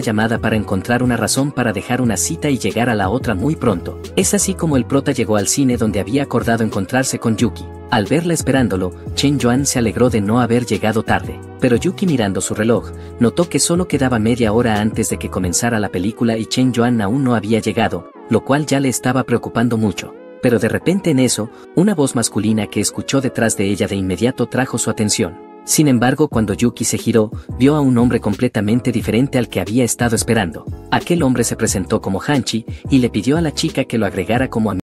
llamada para encontrar una razón para dejar una cita y llegar a la otra muy pronto. Es así como el prota llegó al cine donde había acordado encontrarse con Yuki. Al verla esperándolo, Chen Yuan se alegró de no haber llegado tarde. Pero Yuki, mirando su reloj, notó que solo quedaba media hora antes de que comenzara la película y Chen Yuan aún no había llegado, lo cual ya le estaba preocupando mucho. Pero de repente en eso, una voz masculina que escuchó detrás de ella de inmediato trajo su atención. Sin embargo, cuando Yuki se giró, vio a un hombre completamente diferente al que había estado esperando. Aquel hombre se presentó como Hanchi y le pidió a la chica que lo agregara como amigo.